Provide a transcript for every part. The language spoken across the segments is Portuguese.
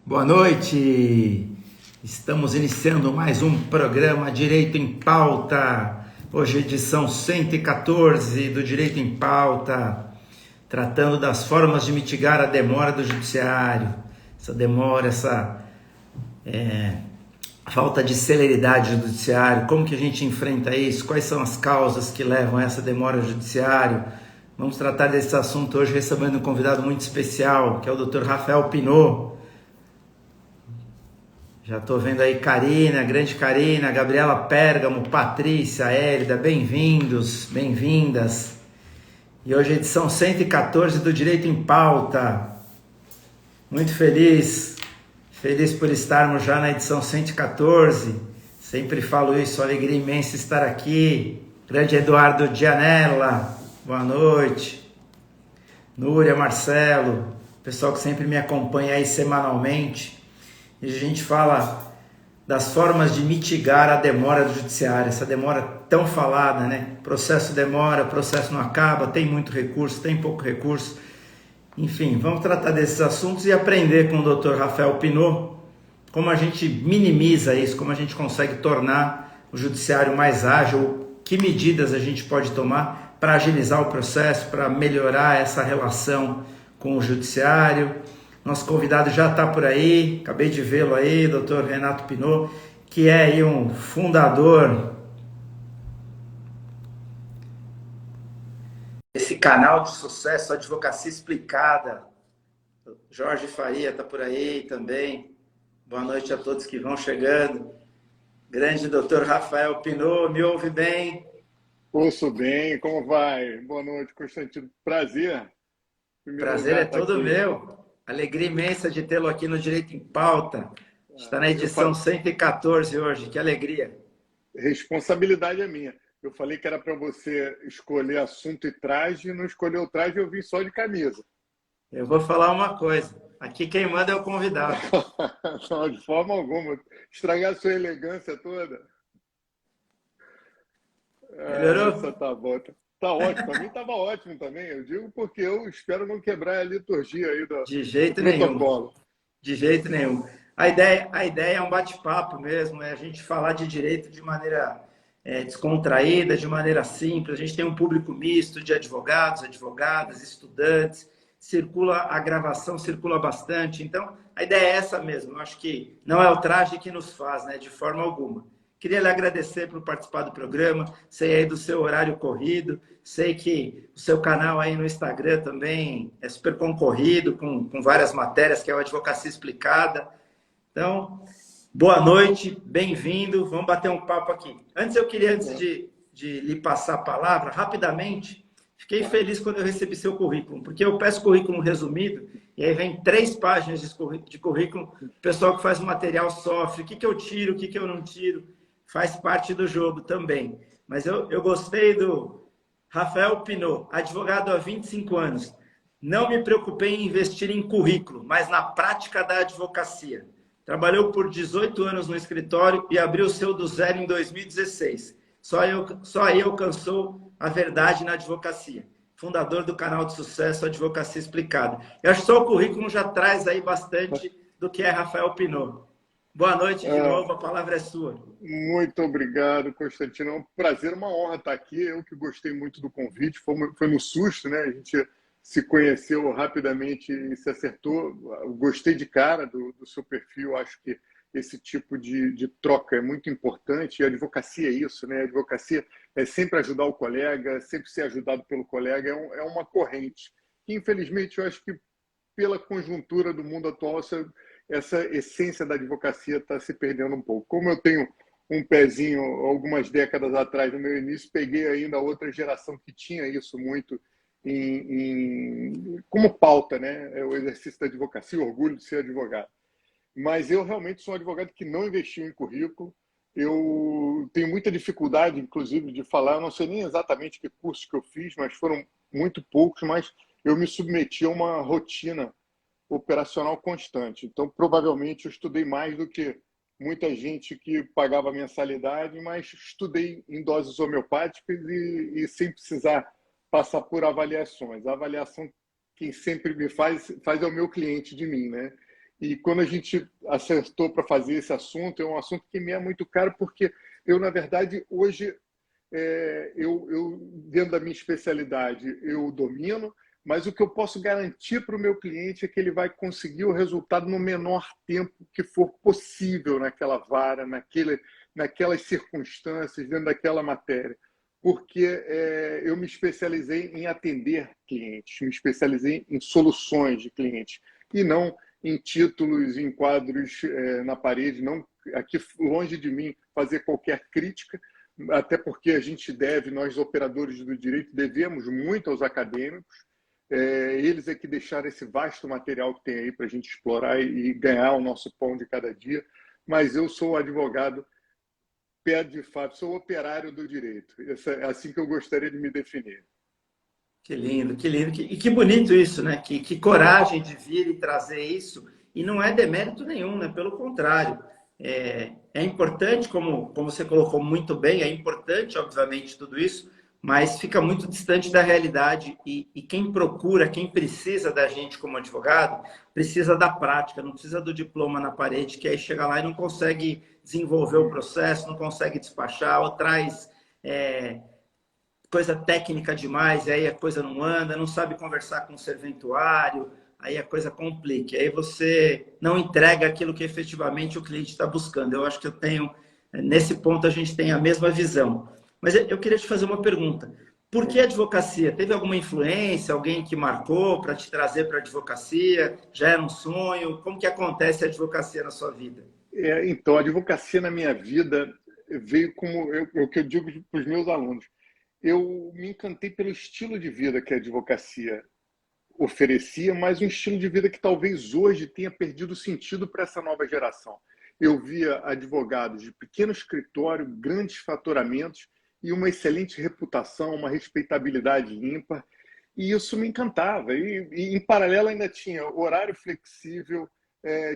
Boa noite! Estamos iniciando mais um programa Direito em Pauta. Hoje edição 114 do Direito em Pauta, tratando das formas de mitigar a demora do judiciário. Essa demora, essa falta de celeridade do judiciário, como que a gente enfrenta isso, quais são as causas que levam a essa demora do judiciário. Vamos tratar desse assunto hoje recebendo um convidado muito especial, que é o Dr. Rafael Pinot. Já estou vendo aí Karina, grande Karina, Gabriela Pérgamo, Patrícia, Hélida, bem-vindos, bem-vindas. E hoje edição 114 do Direito em Pauta. Muito feliz por estarmos já na edição 114. Sempre falo isso, alegria imensa estar aqui. Grande Eduardo Gianella, boa noite. Núria, Marcelo, pessoal que sempre me acompanha aí semanalmente. E a gente fala das formas de mitigar a demora do judiciário, essa demora tão falada, né? Processo demora, processo não acaba, tem muito recurso, tem pouco recurso. Enfim, vamos tratar desses assuntos e aprender com o Dr. Rafael Pinot como a gente minimiza isso, como a gente consegue tornar o judiciário mais ágil, que medidas a gente pode tomar para agilizar o processo, para melhorar essa relação com o judiciário. Nosso convidado já está por aí, acabei de vê-lo aí, Dr. Renato Pinot, que é aí um fundador desse canal de sucesso, Advocacia Explicada. Jorge Faria está por aí também. Boa noite a todos que vão chegando. Grande Dr. Rafael Pinot, me ouve bem? Ouço bem, como vai? Boa noite, Constantino. Prazer. Prazer é todo meu. Alegria imensa de tê-lo aqui no Direito em Pauta. Está na edição 114 hoje, que alegria. Responsabilidade é minha. Eu falei que era para você escolher assunto e traje, não escolheu o traje, eu vim só de camisa. Eu vou falar uma coisa, aqui quem manda é o convidado. Não, de forma alguma. Estragar a sua elegância toda. Melhorou? Essa tá bom. Tá ótimo, para mim estava ótimo também. Eu digo porque eu espero não quebrar a liturgia aí do protocolo. De jeito nenhum. A ideia é um bate-papo mesmo, é a gente falar de direito de maneira descontraída, de maneira simples. A gente tem um público misto de advogados, advogadas, estudantes, a gravação circula bastante. Então, a ideia é essa mesmo. Eu acho que não é o traje que nos faz, né, de forma alguma. Queria lhe agradecer por participar do programa, sei aí do seu horário corrido, sei que o seu canal aí no Instagram também é super concorrido, com várias matérias, que é o Advocacia Explicada. Então, boa noite, bem-vindo, vamos bater um papo aqui. Antes de lhe passar a palavra, rapidamente, fiquei feliz quando eu recebi seu currículo, porque eu peço currículo resumido, e aí vem 3 páginas de currículo, o pessoal que faz o material sofre, o que eu tiro, o que eu não tiro, faz parte do jogo também. Mas eu gostei do Rafael Pinot, advogado há 25 anos. Não me preocupei em investir em currículo, mas na prática da advocacia. Trabalhou por 18 anos no escritório e abriu o seu do zero em 2016. Só aí alcançou a verdade na advocacia. Fundador do canal de sucesso Advocacia Explicada. Eu acho que só o currículo já traz aí bastante do que é Rafael Pinot. Boa noite de novo, a palavra é sua. Muito obrigado, Constantino. É um prazer, uma honra estar aqui. Eu que gostei muito do convite, foi no susto, né? A gente se conheceu rapidamente e se acertou. Eu gostei de cara do seu perfil, acho que esse tipo de troca é muito importante. E a advocacia é isso, né? A advocacia é sempre ajudar o colega, sempre ser ajudado pelo colega, é uma corrente. E, infelizmente, eu acho que pela conjuntura do mundo atual, essa essência da advocacia está se perdendo um pouco. Como eu tenho um pezinho algumas décadas atrás, no meu início, peguei ainda a outra geração que tinha isso muito como pauta, né? O exercício da advocacia, o orgulho de ser advogado. Mas eu realmente sou um advogado que não investiu em currículo. Eu tenho muita dificuldade, inclusive, de falar. Eu não sei nem exatamente que cursos que eu fiz, mas foram muito poucos. Mas eu me submeti a uma rotina operacional constante. Então, provavelmente, eu estudei mais do que muita gente que pagava mensalidade, mas estudei em doses homeopáticas e sem precisar passar por avaliações. A avaliação, quem sempre me faz é o meu cliente de mim, né? E quando a gente acertou para fazer esse assunto, é um assunto que me é muito caro, porque eu, na verdade, hoje, dentro da minha especialidade, eu domino, mas o que eu posso garantir para o meu cliente é que ele vai conseguir o resultado no menor tempo que for possível naquela vara, naquelas circunstâncias, dentro daquela matéria. Porque eu me especializei em atender clientes, me especializei em soluções de clientes, e não em títulos, em quadros na parede, não aqui longe de mim fazer qualquer crítica, até porque a gente deve, nós operadores do direito, devemos muito aos acadêmicos, eles é que deixaram esse vasto material que tem aí para a gente explorar e ganhar o nosso pão de cada dia, mas eu sou advogado pé de fato, sou operário do direito, é assim que eu gostaria de me definir. Que lindo, que lindo. E que bonito isso, né? Que coragem de vir e trazer isso. E não é demérito nenhum, né? Pelo contrário. É importante, como você colocou muito bem, é importante, obviamente, tudo isso, mas fica muito distante da realidade. E quem procura, quem precisa da gente como advogado, precisa da prática, não precisa do diploma na parede, que aí chega lá e não consegue desenvolver o processo, não consegue despachar, ou traz. Coisa técnica demais, aí a coisa não anda, não sabe conversar com o serventuário, aí a coisa complica. Aí você não entrega aquilo que efetivamente o cliente está buscando. Eu acho que nesse ponto a gente tem a mesma visão. Mas eu queria te fazer uma pergunta. Por que a advocacia? Teve alguma influência, alguém que marcou para te trazer para a advocacia? Já era um sonho? Como que acontece a advocacia na sua vida? Então, a advocacia na minha vida veio como o que eu digo para os meus alunos. Eu me encantei pelo estilo de vida que a advocacia oferecia, mas um estilo de vida que talvez hoje tenha perdido sentido para essa nova geração. Eu via advogados de pequeno escritório, grandes faturamentos e uma excelente reputação, uma respeitabilidade ímpar, e isso me encantava. E em paralelo ainda tinha horário flexível,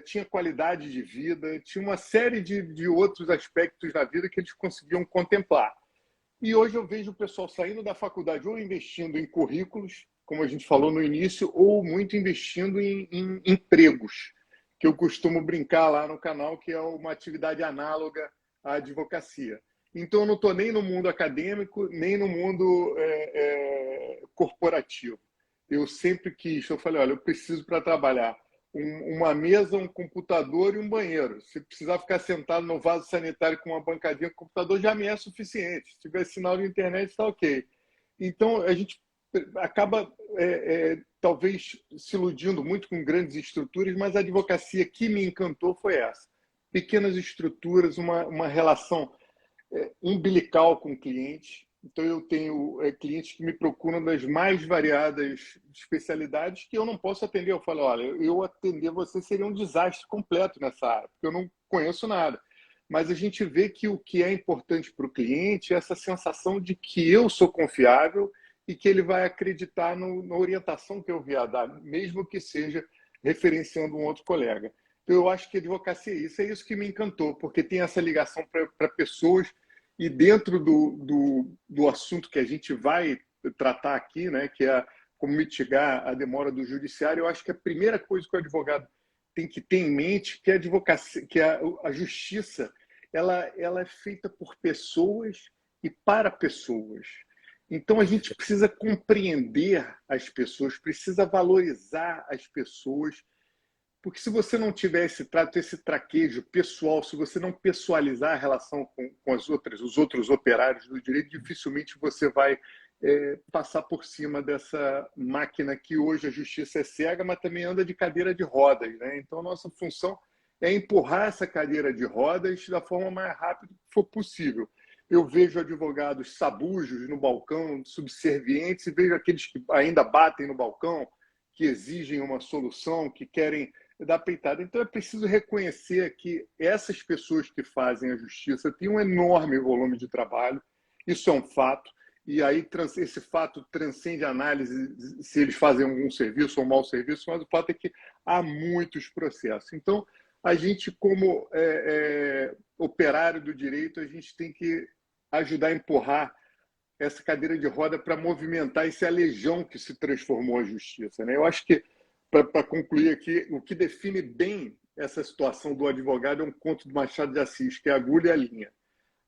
tinha qualidade de vida, tinha uma série de outros aspectos da vida que eles conseguiam contemplar. E hoje eu vejo o pessoal saindo da faculdade ou investindo em currículos, como a gente falou no início, ou muito investindo em empregos, que eu costumo brincar lá no canal, que é uma atividade análoga à advocacia. Então, eu não estou nem no mundo acadêmico, nem no mundo corporativo. Eu sempre quis, eu falei, olha, eu preciso para trabalhar uma mesa, um computador e um banheiro. Se precisar ficar sentado no vaso sanitário com uma bancadinha com computador, já me é suficiente. Se tiver sinal de internet, está ok. Então, a gente acaba, talvez, se iludindo muito com grandes estruturas, mas a advocacia que me encantou foi essa. Pequenas estruturas, uma relação umbilical com o cliente. Então, eu tenho clientes que me procuram das mais variadas especialidades que eu não posso atender. Eu falo, olha, eu atender você seria um desastre completo nessa área, porque eu não conheço nada. Mas a gente vê que o que é importante para o cliente é essa sensação de que eu sou confiável e que ele vai acreditar na orientação que eu vier dar, mesmo que seja referenciando um outro colega. Então, eu acho que a advocacia é isso que me encantou, porque tem essa ligação para pessoas. E dentro do assunto que a gente vai tratar aqui, né, que é como mitigar a demora do judiciário, eu acho que a primeira coisa que o advogado tem que ter em mente que a advocacia, que a justiça, ela é feita por pessoas e para pessoas. Então a gente precisa compreender as pessoas, precisa valorizar as pessoas, porque se você não tiver esse trato, esse traquejo pessoal, se você não pessoalizar a relação com os outros operários do direito, dificilmente você vai passar por cima dessa máquina que hoje a justiça é cega, mas também anda de cadeira de rodas, né? Então, a nossa função é empurrar essa cadeira de rodas da forma mais rápida que for possível. Eu vejo advogados sabujos no balcão, subservientes, e vejo aqueles que ainda batem no balcão, que exigem uma solução, que querem dar peitada. Então, é preciso reconhecer que essas pessoas que fazem a justiça têm um enorme volume de trabalho, isso é um fato, e aí esse fato transcende a análise se eles fazem um serviço ou um mau serviço, mas o fato é que há muitos processos. Então, a gente, como operário do direito, a gente tem que ajudar a empurrar essa cadeira de roda para movimentar esse alejão que se transformou a justiça, né? Eu acho que para concluir aqui, o que define bem essa situação do advogado é um conto do Machado de Assis, que é a agulha e a linha.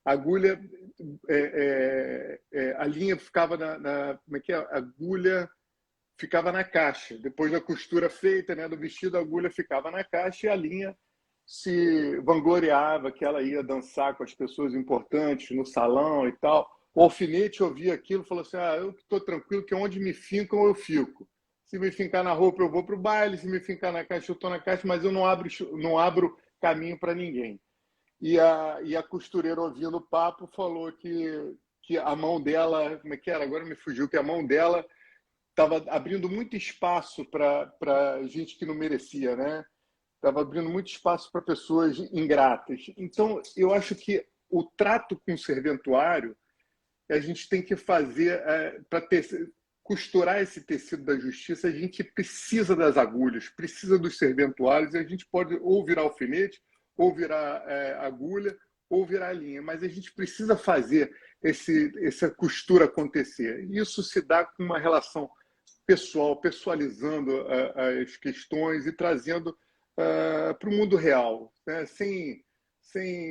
A agulha, a linha ficava como é que é? A agulha ficava na caixa. Depois da costura feita, né, do vestido, a agulha ficava na caixa e a linha se vangloriava que ela ia dançar com as pessoas importantes no salão e tal. O alfinete ouvia aquilo e falou assim: eu estou tranquilo que onde me fincam eu fico. Se me fincar na roupa eu vou para o baile, se me fincar na caixa eu estou na caixa, mas eu não abro caminho para ninguém. E a costureira, ouvindo o papo, falou que a mão dela, como é que era? Agora me fugiu, que a mão dela estava abrindo muito espaço para gente que não merecia, né? Estava abrindo muito espaço para pessoas ingratas. Então, eu acho que o trato com o serventuário, a gente tem que fazer, para costurar esse tecido da justiça, a gente precisa das agulhas, precisa dos serventuários, e a gente pode ou virar alfinete, ou virar agulha, ou virar linha, mas a gente precisa fazer essa costura acontecer. Isso se dá com uma relação pessoal, pessoalizando as questões e trazendo para o mundo real, né? Sem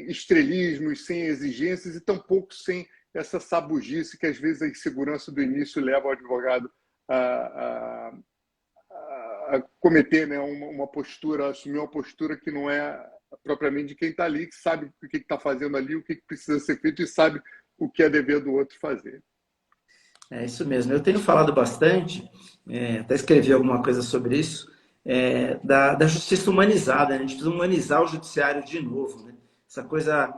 estrelismos, sem exigências e tampouco sem essa sabugice que às vezes a insegurança do início leva o advogado a, a cometer, né, uma postura, assumir uma postura que não é propriamente de quem está ali, que sabe o que está fazendo ali, o que precisa ser feito e sabe o que é dever do outro fazer. É isso mesmo. Eu tenho falado bastante, até escrevi alguma coisa sobre isso, da justiça humanizada. Né? A gente precisa humanizar o judiciário de novo. Né? Essa coisa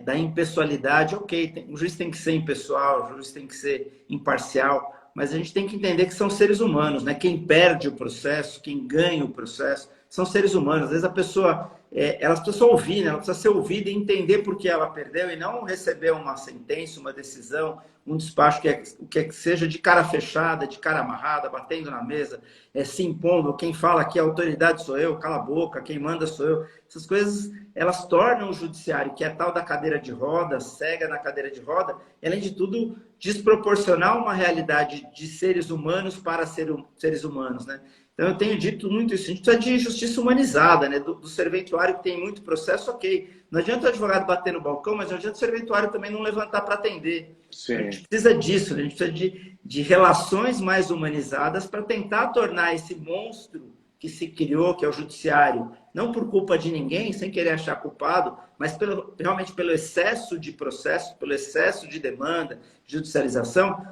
da impessoalidade, ok, o juiz tem que ser impessoal, o juiz tem que ser imparcial, mas a gente tem que entender que são seres humanos. Né? Quem perde o processo, quem ganha o processo, são seres humanos. Às vezes a pessoa, ela precisa só ouvir, né? Ela precisa ser ouvida e entender por que ela perdeu e não receber uma sentença, uma decisão, um despacho que seja de cara fechada, de cara amarrada, batendo na mesa, se impondo. Quem fala aqui, a autoridade sou eu, cala a boca, quem manda sou eu. Essas coisas, elas tornam o judiciário, que é tal da cadeira de roda, cega na cadeira de roda, e, além de tudo, desproporcionar uma realidade de seres humanos para seres humanos, né? Então, eu tenho dito muito isso. A gente precisa de justiça humanizada, né? Do serventuário que tem muito processo, ok. Não adianta o advogado bater no balcão, mas não adianta o serventuário também não levantar para atender. Sim. A gente precisa disso, né? A gente precisa de relações mais humanizadas para tentar tornar esse monstro que se criou, que é o judiciário, não por culpa de ninguém, sem querer achar culpado, mas realmente pelo excesso de processo, pelo excesso de demanda, judicialização,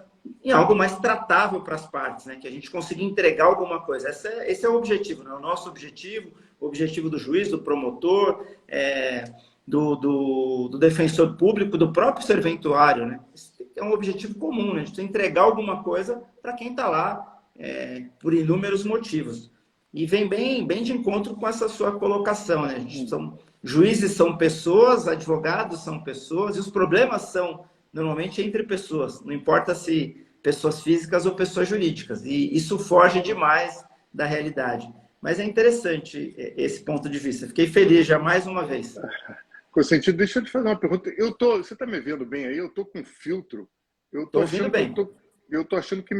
em algo mais tratável para as partes, né? Que a gente consiga entregar alguma coisa. Esse é o objetivo, né? O nosso objetivo, o objetivo do juiz, do promotor, do defensor público, do próprio serventuário, né? Esse é um objetivo comum, né? A gente precisa entregar alguma coisa para quem está lá por inúmeros motivos. E vem bem de encontro com essa sua colocação, né? Juízes são pessoas, advogados são pessoas, e os problemas são normalmente entre pessoas, não importa se pessoas físicas ou pessoas jurídicas, e isso foge demais da realidade. Mas é interessante esse ponto de vista. Fiquei feliz já mais uma vez. Constantino, deixa eu te fazer uma pergunta. Você está me vendo bem aí? Eu estou com filtro. Eu estou ouvindo bem. Eu estou achando que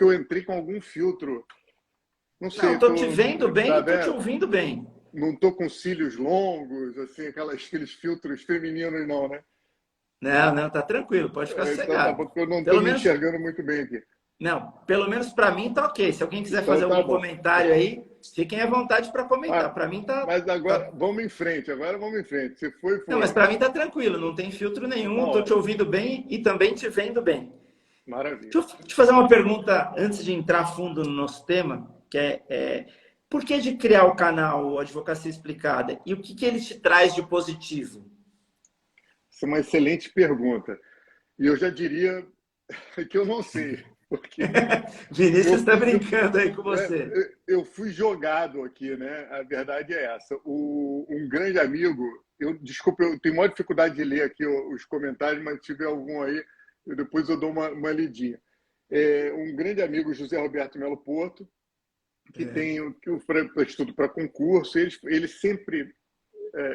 eu entrei com algum filtro. Não sei. Não, estou te vendo bem e estou te ouvindo bem. Não estou com cílios longos, assim, aqueles filtros femininos, não, né? Não, tá tranquilo, pode ficar sossegado. Então, porque eu não estou me enxergando muito bem aqui. Não, pelo menos para mim tá ok. Se alguém quiser fazer algum comentário aí, fiquem à vontade para comentar. Para mim tá. Mas agora vamos em frente. Agora vamos em frente. Se foi. Não, mas para mim tá tranquilo. Não tem filtro nenhum. Estou te ouvindo bem e também te vendo bem. Maravilha. Deixa eu te fazer uma pergunta antes de entrar fundo no nosso tema, que por que de criar o canal Advocacia Explicada e o que ele te traz de positivo? Essa é uma excelente pergunta. E eu já diria que eu não sei. Porque Vinícius está brincando aí com você. Eu fui jogado aqui, né? A verdade é essa. Um grande amigo, desculpa, eu tenho maior dificuldade de ler aqui os comentários, mas se tiver algum aí, depois eu dou uma lidinha. Um grande amigo, José Roberto Melo Porto, que tem o estudo para concurso, ele sempre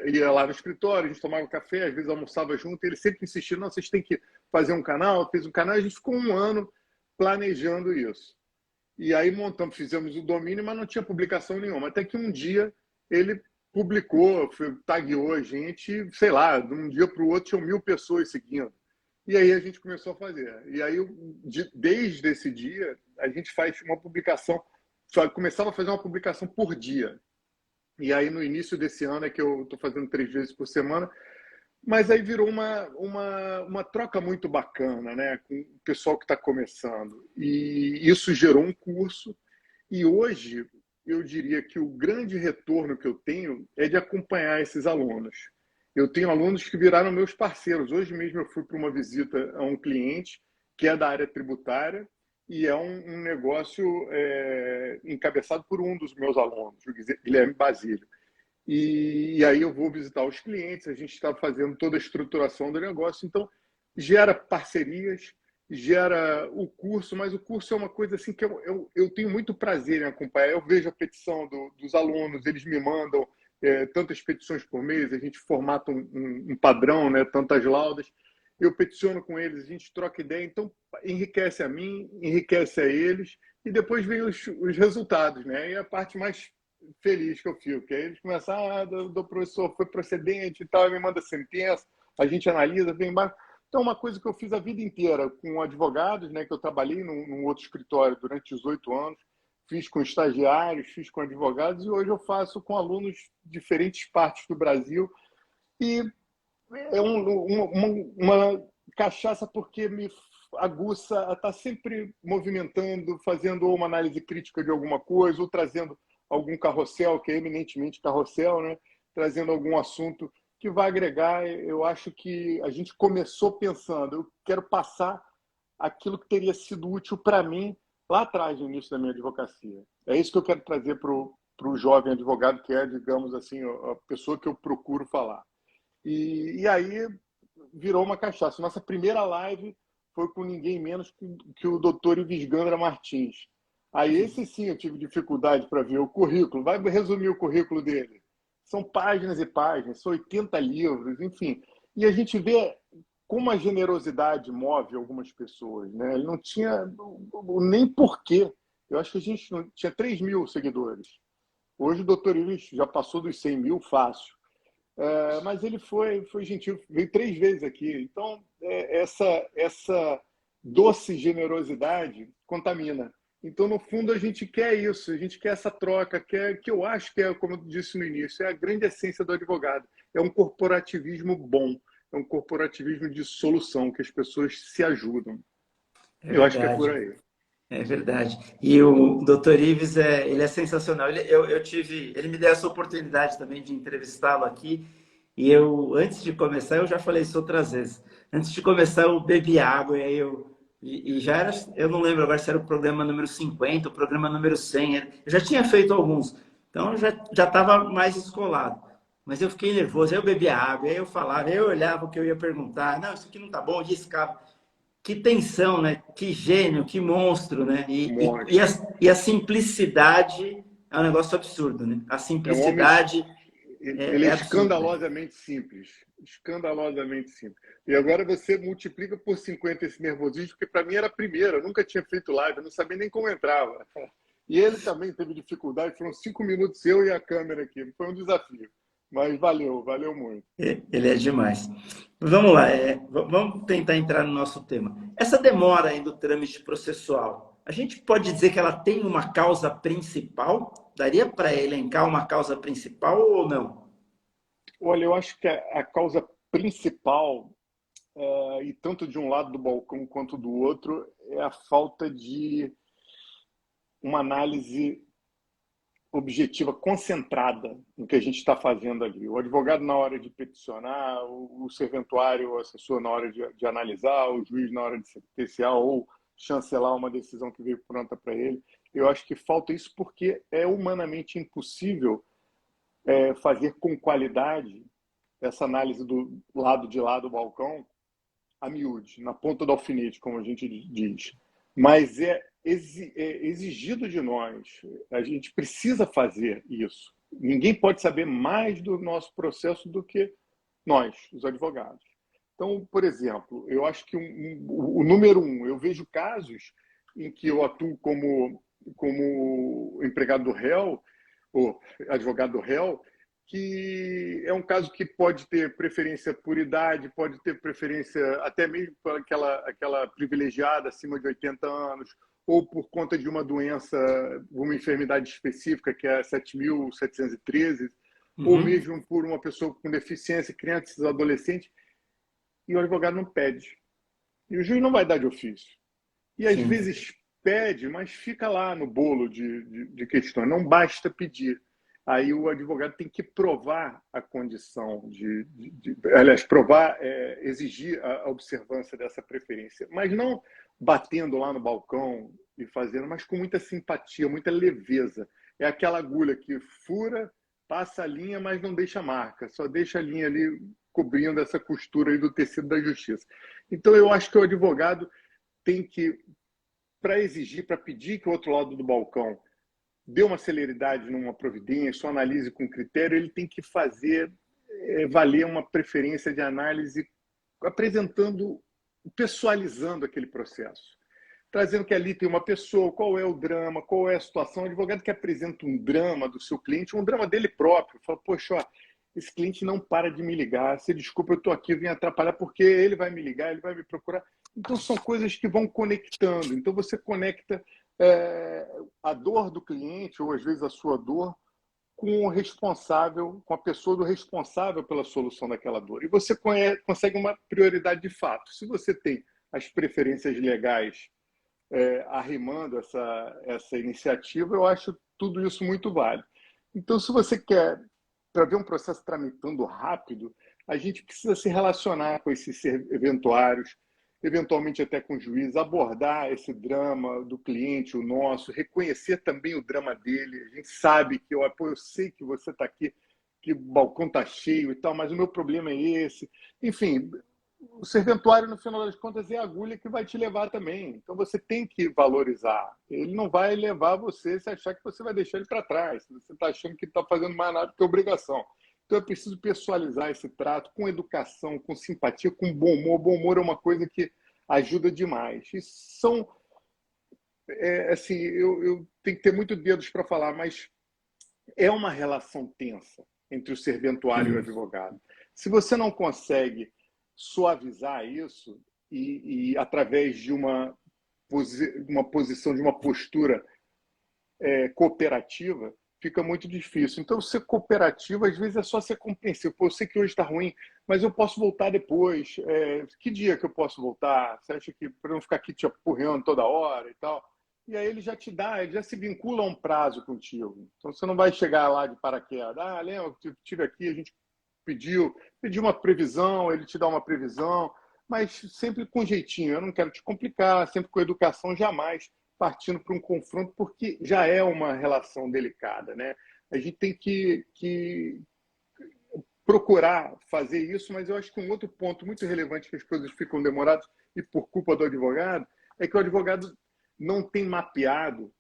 ia lá no escritório, a gente tomava café, às vezes almoçava junto, e ele sempre insistia, não, vocês têm que fazer um canal, fez um canal, a gente ficou um ano planejando isso. E aí montamos, fizemos o domínio, mas não tinha publicação nenhuma. Até que um dia ele publicou, tagueou a gente, sei lá, de um dia para o outro tinham 1.000 pessoas seguindo. E aí a gente começou a fazer. E aí, desde esse dia, a gente faz uma publicação, só começava a fazer uma publicação por dia. E aí, no início desse ano, é que eu estou fazendo 3 vezes por semana, mas aí virou uma troca muito bacana, né, com o pessoal que está começando. E isso gerou um curso. E hoje, eu diria que o grande retorno que eu tenho é de acompanhar esses alunos. Eu tenho alunos que viraram meus parceiros. Hoje mesmo eu fui para uma visita a um cliente que é da área tributária e é um negócio encabeçado por um dos meus alunos, o Guilherme Basílio. E aí eu vou visitar os clientes, a gente está fazendo toda a estruturação do negócio, então gera parcerias, gera o curso, mas o curso é uma coisa assim que eu tenho muito prazer em acompanhar. Eu vejo a petição dos alunos, eles me mandam tantas petições por mês, a gente formata um padrão, né, tantas laudas, eu peticiono com eles, a gente troca ideia, então enriquece a mim, enriquece a eles, e depois vem os resultados, né? E a parte mais feliz que eu fico, que aí eles começam, do professor foi procedente e tal, me manda sentença, a gente analisa, vem embaixo. Então, uma coisa que eu fiz a vida inteira com advogados, né, que eu trabalhei num outro escritório durante 18 anos, fiz com estagiários, fiz com advogados, e hoje eu faço com alunos de diferentes partes do Brasil. E é uma cachaça porque me aguça a estar sempre movimentando, fazendo uma análise crítica de alguma coisa, ou trazendo algum carrossel, que é eminentemente carrossel, né? Trazendo algum assunto que vai agregar. Eu acho que a gente começou pensando, eu quero passar aquilo que teria sido útil para mim lá atrás, no início da minha advocacia. É isso que eu quero trazer para o jovem advogado, que é, digamos assim, a pessoa que eu procuro falar. E aí virou uma cachaça. Nossa primeira live foi com ninguém menos que o doutor Ives Gandra Martins. Aí esse sim eu tive dificuldade para ver o currículo. Vai resumir o currículo dele. São páginas e páginas, são 80 livros, enfim. E a gente vê como a generosidade move algumas pessoas, né? Ele não tinha nem porquê. Eu acho que a gente não, tinha 3.000 seguidores. Hoje o doutor Ives já passou dos 100.000 fácil. Mas ele foi gentil, veio 3 vezes aqui. Então, essa doce generosidade contamina. Então, no fundo, a gente quer isso, a gente quer essa troca, que eu acho que é, como eu disse no início, é a grande essência do advogado. É um corporativismo bom, é um corporativismo de solução, que as pessoas se ajudam. É Eu acho que é por verdade. aí. É verdade. E o Dr. Ives, ele é sensacional. Ele me deu essa oportunidade também de entrevistá-lo aqui. E antes de começar, eu já falei isso outras vezes. Antes de começar, eu bebi água e já era, eu não lembro agora se era o programa número 50, o programa número 100. Eu já tinha feito alguns, então eu já estava mais escolado. Mas eu fiquei nervoso, aí eu bebia água, aí eu falava, aí eu olhava o que eu ia perguntar. Não, isso aqui não tá bom, eu riscava. Que tensão, né? Que gênio, que monstro, né? Monstro. A simplicidade é um negócio absurdo, né? A É um homem. simplicidade Ele é é absurda. escandalosamente simples. Escandalosamente simples. E agora você multiplica por 50 esse nervosismo, porque para mim era a primeira, eu nunca tinha feito live, eu não sabia nem como entrava. E ele também teve dificuldade, foram 5 minutos eu e a câmera aqui. Foi um desafio. Mas valeu muito. Ele é demais. Vamos lá, vamos tentar entrar no nosso tema. Essa demora aí do trâmite processual, a gente pode dizer que ela tem uma causa principal? Daria para elencar uma causa principal ou não? Olha, eu acho que a causa principal, e tanto de um lado do balcão quanto do outro, é a falta de uma análise objetiva, concentrada no que a gente está fazendo ali. O advogado na hora de peticionar, o serventuário, o assessor na hora de analisar, o juiz na hora de sentenciar ou chancelar uma decisão que veio pronta para ele. Eu acho que falta isso porque é humanamente impossível fazer com qualidade essa análise do lado de lá do balcão a miúde, na ponta do alfinete, como a gente diz. Mas é exigido de nós, a gente precisa fazer isso. Ninguém pode saber mais do nosso processo do que nós, os advogados. Então, por exemplo, eu acho que o número 1, eu vejo casos em que eu atuo como como empregado do réu, ou advogado do réu, que é um caso que pode ter preferência por idade, pode ter preferência até mesmo por aquela privilegiada acima de 80 anos, ou por conta de uma doença, uma enfermidade específica, que é a 7.713, ou mesmo por uma pessoa com deficiência, crianças, adolescentes, e o advogado não pede. E o juiz não vai dar de ofício. E às vezes pede, mas fica lá no bolo de questões, não basta pedir. Aí o advogado tem que provar a condição aliás, provar, exigir a observância dessa preferência, mas não batendo lá no balcão e fazendo, mas com muita simpatia, muita leveza. É aquela agulha que fura, passa a linha, mas não deixa marca, só deixa a linha ali cobrindo essa costura aí do tecido da justiça. Então eu acho que o advogado tem que, para exigir, para pedir que o outro lado do balcão dê uma celeridade numa providência, ou analise com critério, ele tem que fazer valer uma preferência de análise, apresentando, pessoalizando aquele processo. Trazendo que ali tem uma pessoa, qual é o drama, qual é a situação. O advogado que apresenta um drama do seu cliente, um drama dele próprio. Fala, poxa, ó, esse cliente não para de me ligar, se desculpa, eu estou aqui, eu vim atrapalhar, porque ele vai me ligar, ele vai me procurar. Então, são coisas que vão conectando. Então, você conecta a dor do cliente, ou às vezes a sua dor, com o responsável, com a pessoa do responsável pela solução daquela dor. E você consegue uma prioridade de fato. Se você tem as preferências legais arrimando essa iniciativa, eu acho tudo isso muito válido. Então, se você quer, para ver um processo tramitando rápido, a gente precisa se relacionar com esses serventuários, eventualmente até com o juiz, abordar esse drama do cliente, o nosso, reconhecer também o drama dele. A gente sabe que, eu sei que você está aqui, que o balcão está cheio e tal, mas o meu problema é esse. Enfim, o serventuário, no final das contas, é a agulha que vai te levar também. Então, você tem que valorizar. Ele não vai levar você se achar que você vai deixar ele para trás, se você está achando que está fazendo mais nada que obrigação. Então, é preciso pessoalizar esse trato com educação, com simpatia, com bom humor. Bom humor é uma coisa que ajuda demais. E são... assim, eu tenho que ter muito dedos para falar, mas é uma relação tensa entre o serventuário e o advogado. Se você não consegue suavizar isso e através de uma posição, de uma postura cooperativa, fica muito difícil. Então, ser cooperativo, às vezes, é só ser compreensivo. Pô, eu sei que hoje está ruim, mas eu posso voltar depois. Que dia que eu posso voltar? Você acha que, para não ficar aqui te apurreando toda hora e tal? E aí ele já te dá, ele já se vincula a um prazo contigo. Então, você não vai chegar lá de paraquedas. Ah, lembra, eu estive aqui, a gente pediu uma previsão, ele te dá uma previsão, mas sempre com jeitinho. Eu não quero te complicar, sempre com educação, jamais partindo para um confronto, porque já é uma relação delicada, né? A gente tem que procurar fazer isso, mas eu acho que um outro ponto muito relevante que as coisas ficam demoradas, e por culpa do advogado, é que o advogado não tem mapeado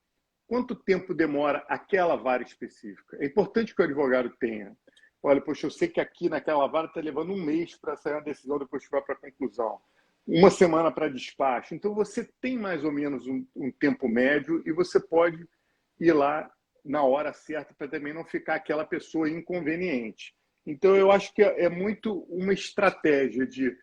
quanto tempo demora aquela vara específica. É importante que o advogado tenha. Olha, poxa, eu sei que aqui naquela vara está levando um mês para sair uma decisão, depois que vai para a conclusão. Uma semana para despacho. Então, você tem mais ou menos um tempo médio e você pode ir lá na hora certa para também não ficar aquela pessoa inconveniente. Então, eu acho que é muito uma estratégia de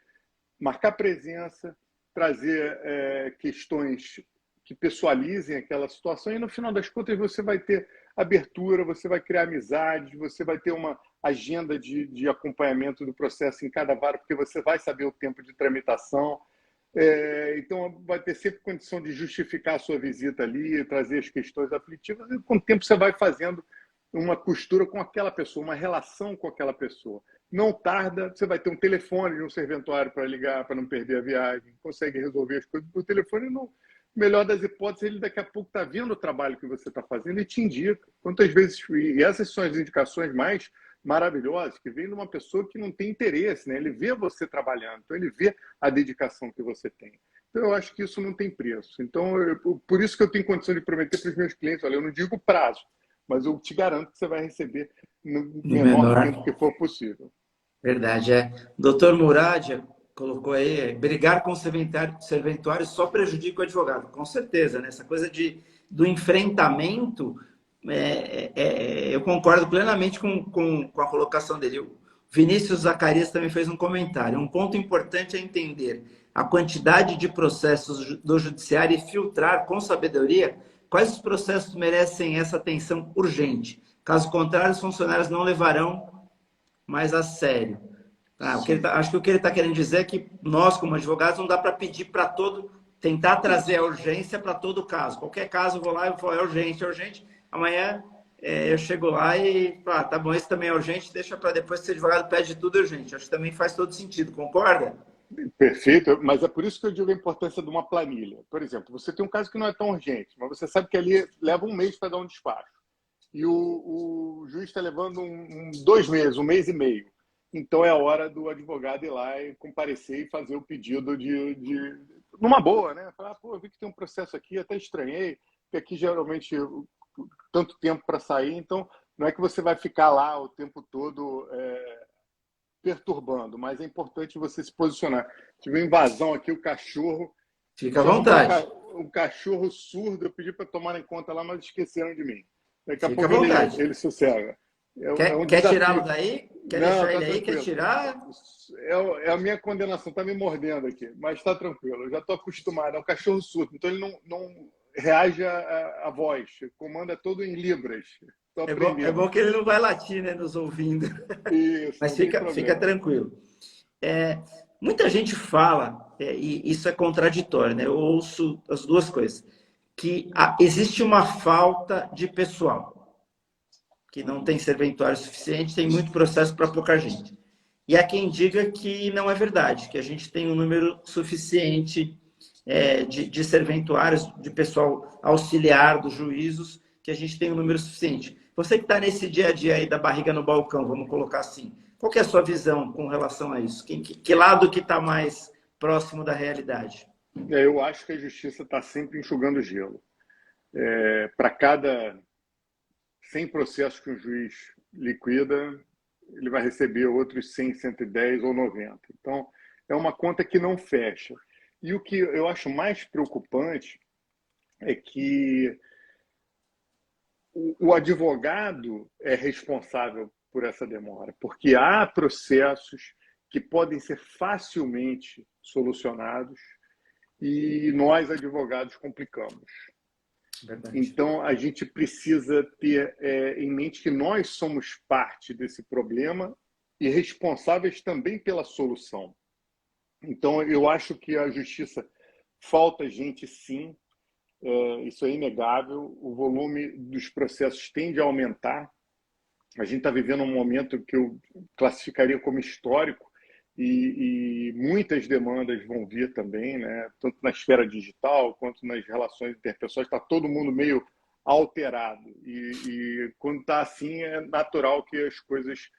marcar presença, trazer questões que pessoalizem aquela situação e, no final das contas, você vai ter abertura, você vai criar amizades, você vai ter uma agenda de acompanhamento do processo em cada vara, porque você vai saber o tempo de tramitação. Então, vai ter sempre condição de justificar a sua visita ali, trazer as questões aflitivas, e com o tempo você vai fazendo uma costura com aquela pessoa, uma relação com aquela pessoa. Não tarda, você vai ter um telefone de um serventuário para ligar, para não perder a viagem, consegue resolver as coisas por telefone. No melhor das hipóteses, ele daqui a pouco está vendo o trabalho que você está fazendo e te indica. Quantas vezes, e essas são as indicações mais maravilhosas, que vem de uma pessoa que não tem interesse, né? Ele vê você trabalhando, então ele vê a dedicação que você tem. Então, eu acho que isso não tem preço. Então, por isso que eu tenho condição de prometer para os meus clientes, olha, eu não digo prazo, mas eu te garanto que você vai receber no menor tempo que for possível. Verdade, é. Doutor Murad colocou aí, brigar com o serventuário só prejudica o advogado. Com certeza, né? Essa coisa de do enfrentamento, eu concordo plenamente com a colocação dele. O Vinícius Zacarias também fez um comentário. Um ponto importante é entender a quantidade de processos do judiciário e filtrar com sabedoria quais os processos merecem essa atenção urgente. Caso contrário, os funcionários não levarão mais a sério. Acho que o que ele está querendo dizer é que nós, como advogados, não dá para pedir para tentar trazer a urgência para todo caso. Qualquer caso, eu vou lá e falo, é urgente, é urgente. Amanhã eu chego lá e falo, tá bom, esse também é urgente, deixa para depois, se o advogado pede tudo urgente. Acho que também faz todo sentido, concorda? Perfeito, mas é por isso que eu digo a importância de uma planilha. Por exemplo, você tem um caso que não é tão urgente, mas você sabe que ali leva um mês para dar um despacho. E o juiz está levando 2 meses, 1 mês e meio. Então é a hora do advogado ir lá e comparecer e fazer o pedido numa boa, né? Falar, pô, eu vi que tem um processo aqui, até estranhei, porque aqui geralmente tanto tempo para sair, então não é que você vai ficar lá o tempo todo perturbando, mas é importante você se posicionar. Tive uma invasão aqui, o cachorro. Fica à vontade. Um cachorro surdo, eu pedi para tomar em conta lá, mas esqueceram de mim. Daqui a Fica à pouco vontade. ele sossega. Quer tirá-lo daí? Quer Não, deixar tá ele aí? tranquilo. Quer tirar? É a minha condenação, está me mordendo aqui, mas está tranquilo, eu já estou acostumado. É um cachorro surdo, então ele não reage à voz, o comando é todo em libras. Estou aprendendo. É bom que ele não vai latir, né, nos ouvindo. Isso, Mas não tem fica tranquilo. Muita gente fala, e isso é contraditório, né? Eu ouço as duas coisas, que existe uma falta de pessoal, que não tem serventuário suficiente, tem muito processo para pouca gente. E há quem diga que não é verdade, que a gente tem um número suficiente de serventuários, de pessoal auxiliar dos juízos, que a gente tem um número suficiente. Você que está nesse dia a dia aí da barriga no balcão, vamos colocar assim, qual que é a sua visão com relação a isso? Que lado que está mais próximo da realidade? Eu acho que a justiça está sempre enxugando gelo. Para cada 100 processos que um juiz liquida, ele vai receber outros 100, 110 ou 90. Então, é uma conta que não fecha. E o que eu acho mais preocupante é que o advogado é responsável por essa demora, porque há processos que podem ser facilmente solucionados e nós, advogados, complicamos. Verdade. Então, a gente precisa ter em mente que nós somos parte desse problema e responsáveis também pela solução. Então, eu acho que a justiça falta gente, sim, isso é inegável. O volume dos processos tende a aumentar. A gente está vivendo um momento que eu classificaria como histórico e muitas demandas vão vir também, né? Tanto na esfera digital quanto nas relações interpessoais. Está todo mundo meio alterado e quando está assim é natural que as coisas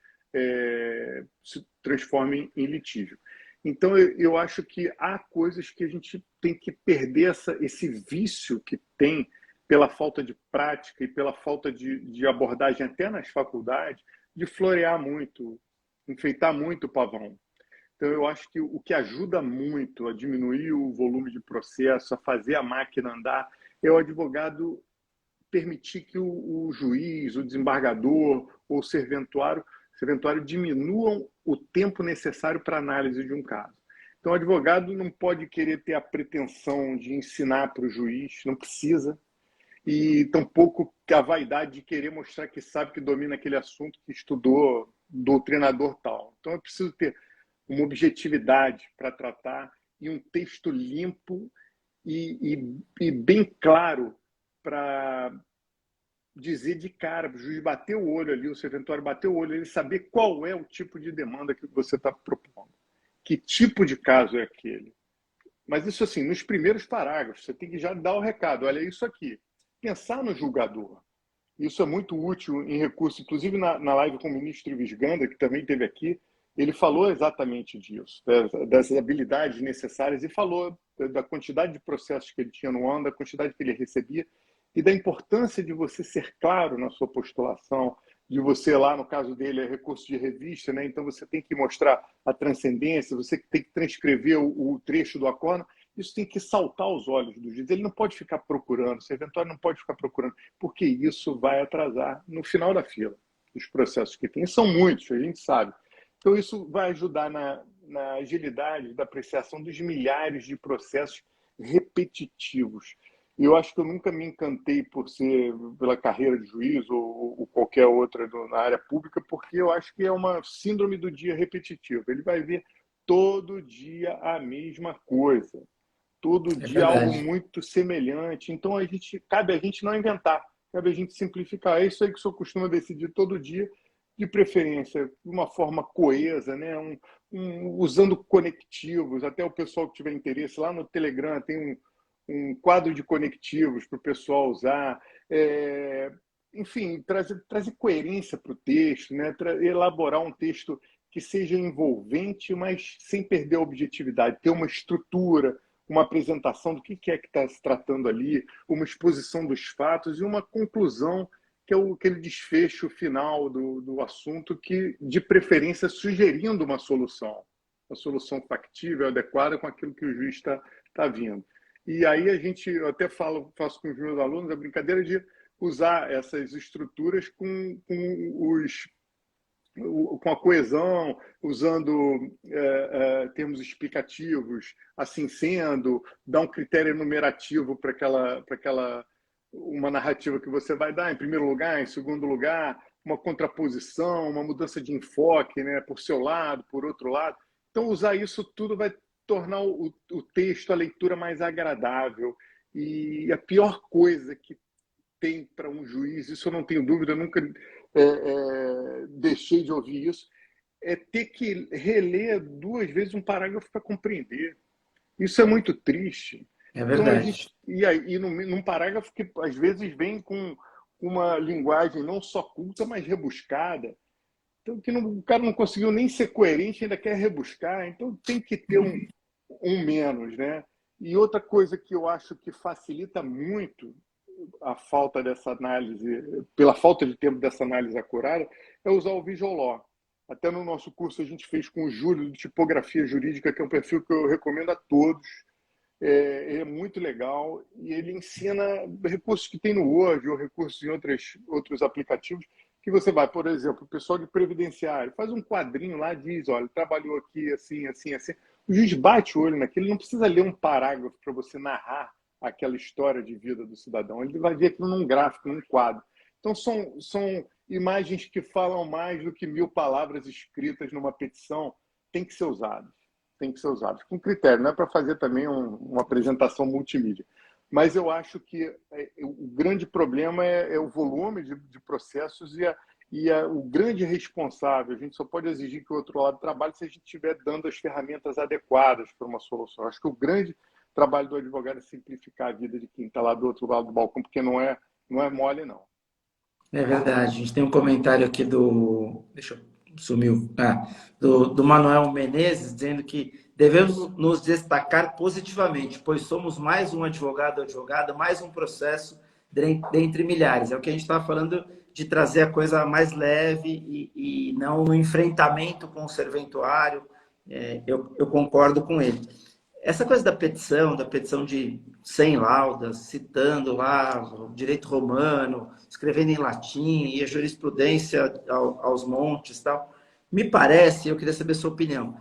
se transformem em litígio. Então eu acho que há coisas que a gente tem que perder esse vício que tem pela falta de prática e pela falta de abordagem até nas faculdades, de florear muito, enfeitar muito o pavão. Então, eu acho que o que ajuda muito a diminuir o volume de processo, a fazer a máquina andar, é o advogado permitir que o juiz, o desembargador ou o serventuário diminuam o tempo necessário para a análise de um caso. Então, o advogado não pode querer ter a pretensão de ensinar para o juiz, não precisa, e tampouco a vaidade de querer mostrar que sabe que domina aquele assunto que estudou doutrinador tal. Então, é preciso ter uma objetividade para tratar e um texto limpo e bem claro para dizer de cara, o juiz bater o olho ali, o serventuário bater o olho, ele saber qual é o tipo de demanda que você está propondo. Que tipo de caso é aquele? Mas isso assim, nos primeiros parágrafos, você tem que já dar o recado, olha isso aqui. Pensar no julgador. Isso é muito útil em recurso, inclusive na live com o ministro Visganda, que também esteve aqui, ele falou exatamente disso, das habilidades necessárias e falou da quantidade de processos que ele tinha no ano, da quantidade que ele recebia e da importância de você ser claro na sua postulação, de você lá, no caso dele, é recurso de revista, né? Então você tem que mostrar a transcendência, você tem que transcrever o trecho do acórdão isso tem que saltar aos olhos do juiz. Ele não pode ficar procurando, o serventuário não pode ficar procurando, porque isso vai atrasar no final da fila os processos que tem. São muitos, a gente sabe. Então, isso vai ajudar na agilidade da apreciação dos milhares de processos repetitivos. E eu acho que eu nunca me encantei pela carreira de juiz ou qualquer outra na área pública, porque eu acho que é uma síndrome do dia repetitivo. Ele vai ver todo dia a mesma coisa, todo É dia algo verdade. muito semelhante. Então, cabe a gente não inventar, cabe a gente simplificar. É isso aí que o senhor costuma decidir todo dia, de preferência, de uma forma coesa, né? Usando conectivos. Até o pessoal que tiver interesse, lá no Telegram tem um quadro de conectivos para o pessoal usar. Enfim, trazer coerência para o texto, né? Elaborar um texto que seja envolvente, mas sem perder a objetividade, ter uma estrutura, uma apresentação do que é que está se tratando ali, uma exposição dos fatos e uma conclusão, que é aquele desfecho final do assunto, que, de preferência, sugerindo uma solução factível, adequada com aquilo que o juiz está vindo. E aí eu até faço com os meus alunos a brincadeira de usar essas estruturas com a coesão, usando termos explicativos, assim sendo, dar um critério enumerativo para uma narrativa que você vai dar, em primeiro lugar, em segundo lugar, uma contraposição, uma mudança de enfoque, né, por seu lado, por outro lado. Então, usar isso tudo vai tornar o texto, a leitura mais agradável. E a pior coisa que tem para um juiz, isso eu não tenho dúvida, eu nunca deixei de ouvir isso, é ter que reler 2 vezes um parágrafo para compreender. Isso é muito triste. É Então, verdade. num parágrafo que às vezes vem com uma linguagem não só culta, mas rebuscada. Então, o cara não conseguiu nem ser coerente, ainda quer rebuscar. Então, tem que ter um menos, né? E outra coisa que eu acho que facilita muito a falta dessa análise, pela falta de tempo dessa análise acurada, é usar o Visual Law. Até no nosso curso a gente fez com o Júlio de Tipografia Jurídica, que é um perfil que eu recomendo a todos. É muito legal e ele ensina recursos que tem no Word ou recursos em outros aplicativos que você vai, por exemplo, o pessoal de previdenciário, faz um quadrinho lá, diz, olha, trabalhou aqui assim, assim, assim. O juiz bate o olho naquilo, ele não precisa ler um parágrafo para você narrar aquela história de vida do cidadão. Ele vai ver aquilo num gráfico, num quadro. Então, são imagens que falam mais do que 1000 palavras escritas numa petição. Tem que ser usadas. Tem que ser usadas. Com critério, não é para fazer também uma apresentação multimídia. Mas eu acho que o grande problema é o volume de processos o grande responsável. A gente só pode exigir que o outro lado trabalhe se a gente estiver dando as ferramentas adequadas para uma solução. Eu acho que o grande trabalho do advogado é simplificar a vida de quem está lá do outro lado do balcão, porque não é mole, não. É verdade. A gente tem um comentário aqui do. Deixa eu. Sumiu. Do Manuel Menezes, dizendo que devemos nos destacar positivamente, pois somos mais um advogado ou advogada, mais um processo dentre milhares. É o que a gente estava falando de trazer a coisa mais leve e não no enfrentamento com o serventuário. Eu concordo com ele. Essa coisa da petição de 100 laudas, citando lá o direito romano, escrevendo em latim e a jurisprudência aos montes e tal, me parece, eu queria saber a sua opinião,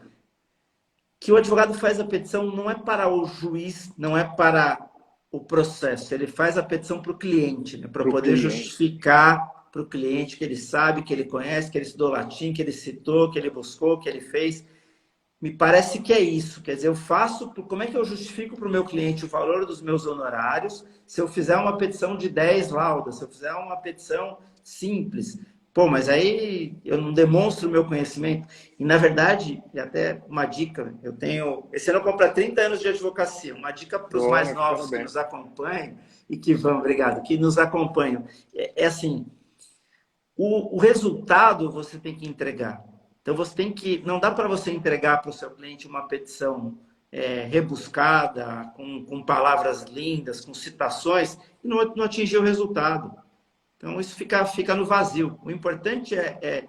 que o advogado faz a petição não é para o juiz, não é para o processo, ele faz a petição para o cliente, né, para Para o poder cliente. justificar para o cliente que ele sabe, que ele conhece, que ele estudou latim, que ele citou, que ele buscou, que ele fez. Me parece que é isso. Quer dizer, eu faço. Como é que eu justifico para o meu cliente o valor dos meus honorários se eu fizer uma petição de 10 laudas, se eu fizer uma petição simples? Pô, mas aí eu não demonstro o meu conhecimento. E, na verdade, e até uma dica, eu tenho. Esse ano eu compro 30 anos de advocacia. Uma dica para os mais Oh, novos que parabéns. nos acompanham e que vão, obrigado, que nos acompanham. É assim: o resultado você tem que entregar. Então você tem que, não dá para você entregar para o seu cliente uma petição rebuscada, com palavras lindas, com citações, e não atingir o resultado. Então isso fica no vazio. O importante é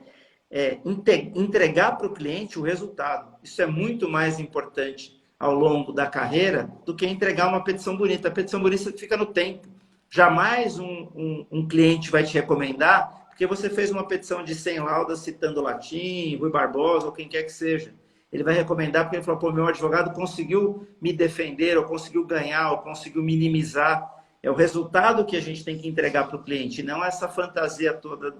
entregar para o cliente o resultado. Isso é muito mais importante. ao longo da carreira do que entregar uma petição bonita. A petição bonita fica no tempo. Jamais um cliente vai te recomendar porque você fez uma petição de 100 laudas citando Latim, Rui Barbosa ou quem quer que seja. Ele vai recomendar porque ele falou, pô, meu advogado conseguiu me defender, ou conseguiu ganhar, ou conseguiu minimizar. É o resultado que a gente tem que entregar para o cliente, não essa fantasia toda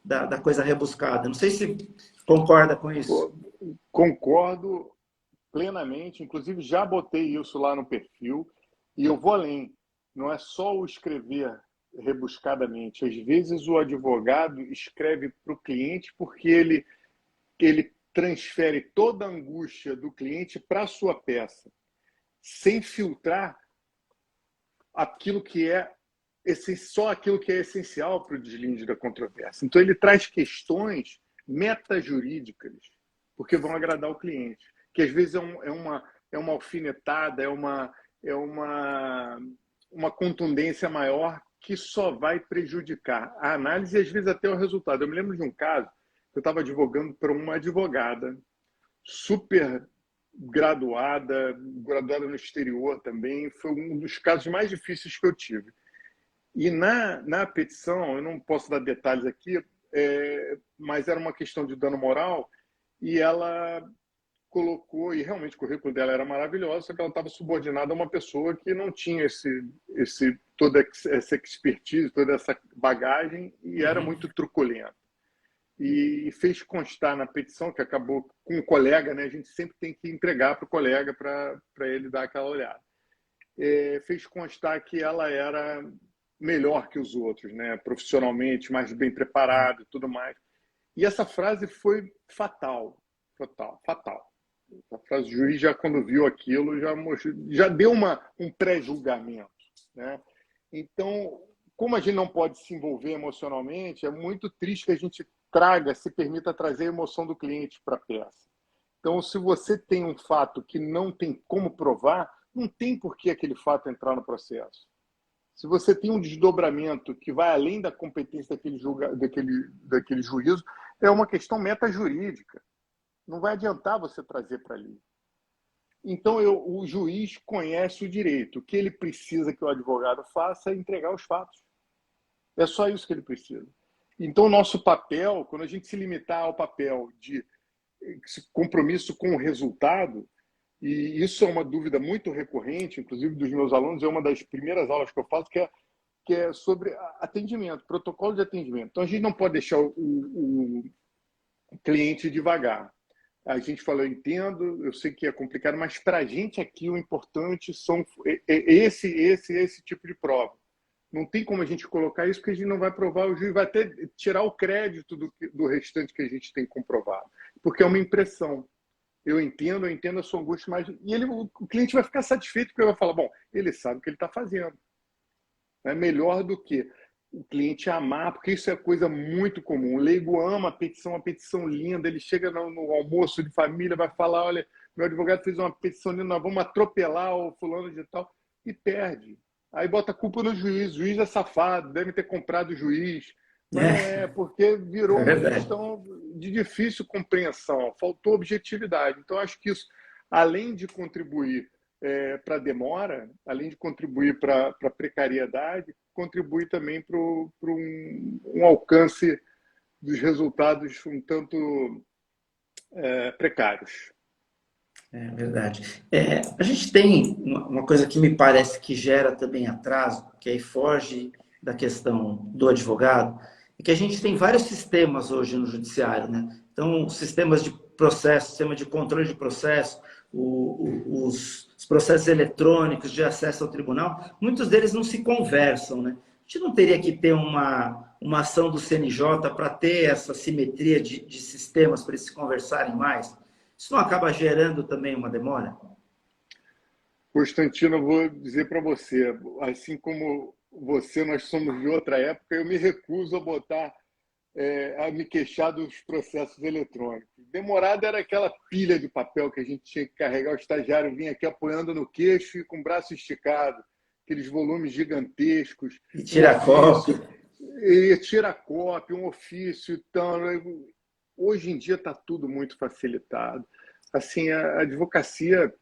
da coisa rebuscada. Não sei se concorda com isso. Concordo plenamente, inclusive já botei isso lá no perfil, e eu vou além. Não é só o escrever rebuscadamente. Às vezes o advogado escreve para o cliente porque ele transfere toda a angústia do cliente para a sua peça, sem filtrar aquilo que é só aquilo que é essencial para o deslinde da controvérsia. Então ele traz questões metajurídicas, porque vão agradar o cliente, que às vezes é uma alfinetada, é uma contundência maior que só vai prejudicar a análise e às vezes até o resultado. Eu me lembro de um caso que eu estava advogando para uma advogada super graduada no exterior também. Foi um dos casos mais difíceis que eu tive. E na petição, eu não posso dar detalhes aqui, mas era uma questão de dano moral, e ela colocou, e realmente o currículo dela era maravilhoso, só que ela estava subordinada a uma pessoa que não tinha toda essa expertise, toda essa bagagem, e era muito truculenta. E fez constar na petição, que acabou com o colega, né? A gente sempre tem que entregar para o colega para ele dar aquela olhada. Fez constar que ela era melhor que os outros, né? Profissionalmente, mais bem preparada e tudo mais. E essa frase foi fatal. Fatal. A frase, o juiz já, quando viu aquilo, já deu um pré-julgamento, né? Então, como a gente não pode se envolver emocionalmente, é muito triste que a gente se permita trazer a emoção do cliente para a peça. Então, se você tem um fato que não tem como provar, não tem por que aquele fato entrar no processo. Se você tem um desdobramento que vai além da competência daquele juízo, é uma questão metajurídica. Não vai adiantar você trazer para ali. Então, o juiz conhece o direito. O que ele precisa que o advogado faça é entregar os fatos. É só isso que ele precisa. Então, o nosso papel, quando a gente se limitar ao papel de compromisso com o resultado, e isso é uma dúvida muito recorrente, inclusive dos meus alunos, é uma das primeiras aulas que eu faço, que é sobre atendimento, protocolo de atendimento. Então, a gente não pode deixar o cliente devagar. A gente falou, eu entendo, eu sei que é complicado, mas para a gente aqui o importante são esse tipo de prova. Não tem como a gente colocar isso, porque a gente não vai provar, o juiz vai até tirar o crédito do restante que a gente tem comprovado, porque é uma impressão. Eu entendo a sua angústia, mas o cliente vai ficar satisfeito, porque ele vai falar, bom, ele sabe o que ele está fazendo. É melhor do que o cliente amar, porque isso é coisa muito comum. O leigo ama a petição, uma petição linda, ele chega no almoço de família, vai falar, olha, meu advogado fez uma petição linda, nós vamos atropelar o fulano de tal, e perde. Aí bota a culpa no juiz. O juiz é safado, deve ter comprado o juiz. Mas não é, porque virou uma questão de difícil compreensão, faltou objetividade. Então, acho que isso, além de contribuir para a demora, além de contribuir para a precariedade, contribui também para um alcance dos resultados um tanto precários. É verdade. A gente tem uma coisa que me parece que gera também atraso, que aí foge da questão do advogado, é que a gente tem vários sistemas hoje no judiciário, né? Então, sistemas de processo, sistema de controle de processo, os processos eletrônicos de acesso ao tribunal, muitos deles não se conversam, né? A gente não teria que ter uma ação do CNJ para ter essa simetria de sistemas para eles se conversarem mais? Isso não acaba gerando também uma demora? Constantino, eu vou dizer para você, assim como você, nós somos de outra época, eu me recuso a a me queixar dos processos eletrônicos. Demorada era aquela pilha de papel que a gente tinha que carregar, o estagiário vinha aqui apoiando no queixo e com o braço esticado, aqueles volumes gigantescos. E tira cópia. E tira cópia, um ofício. Então, hoje em dia está tudo muito facilitado. Assim, a advocacia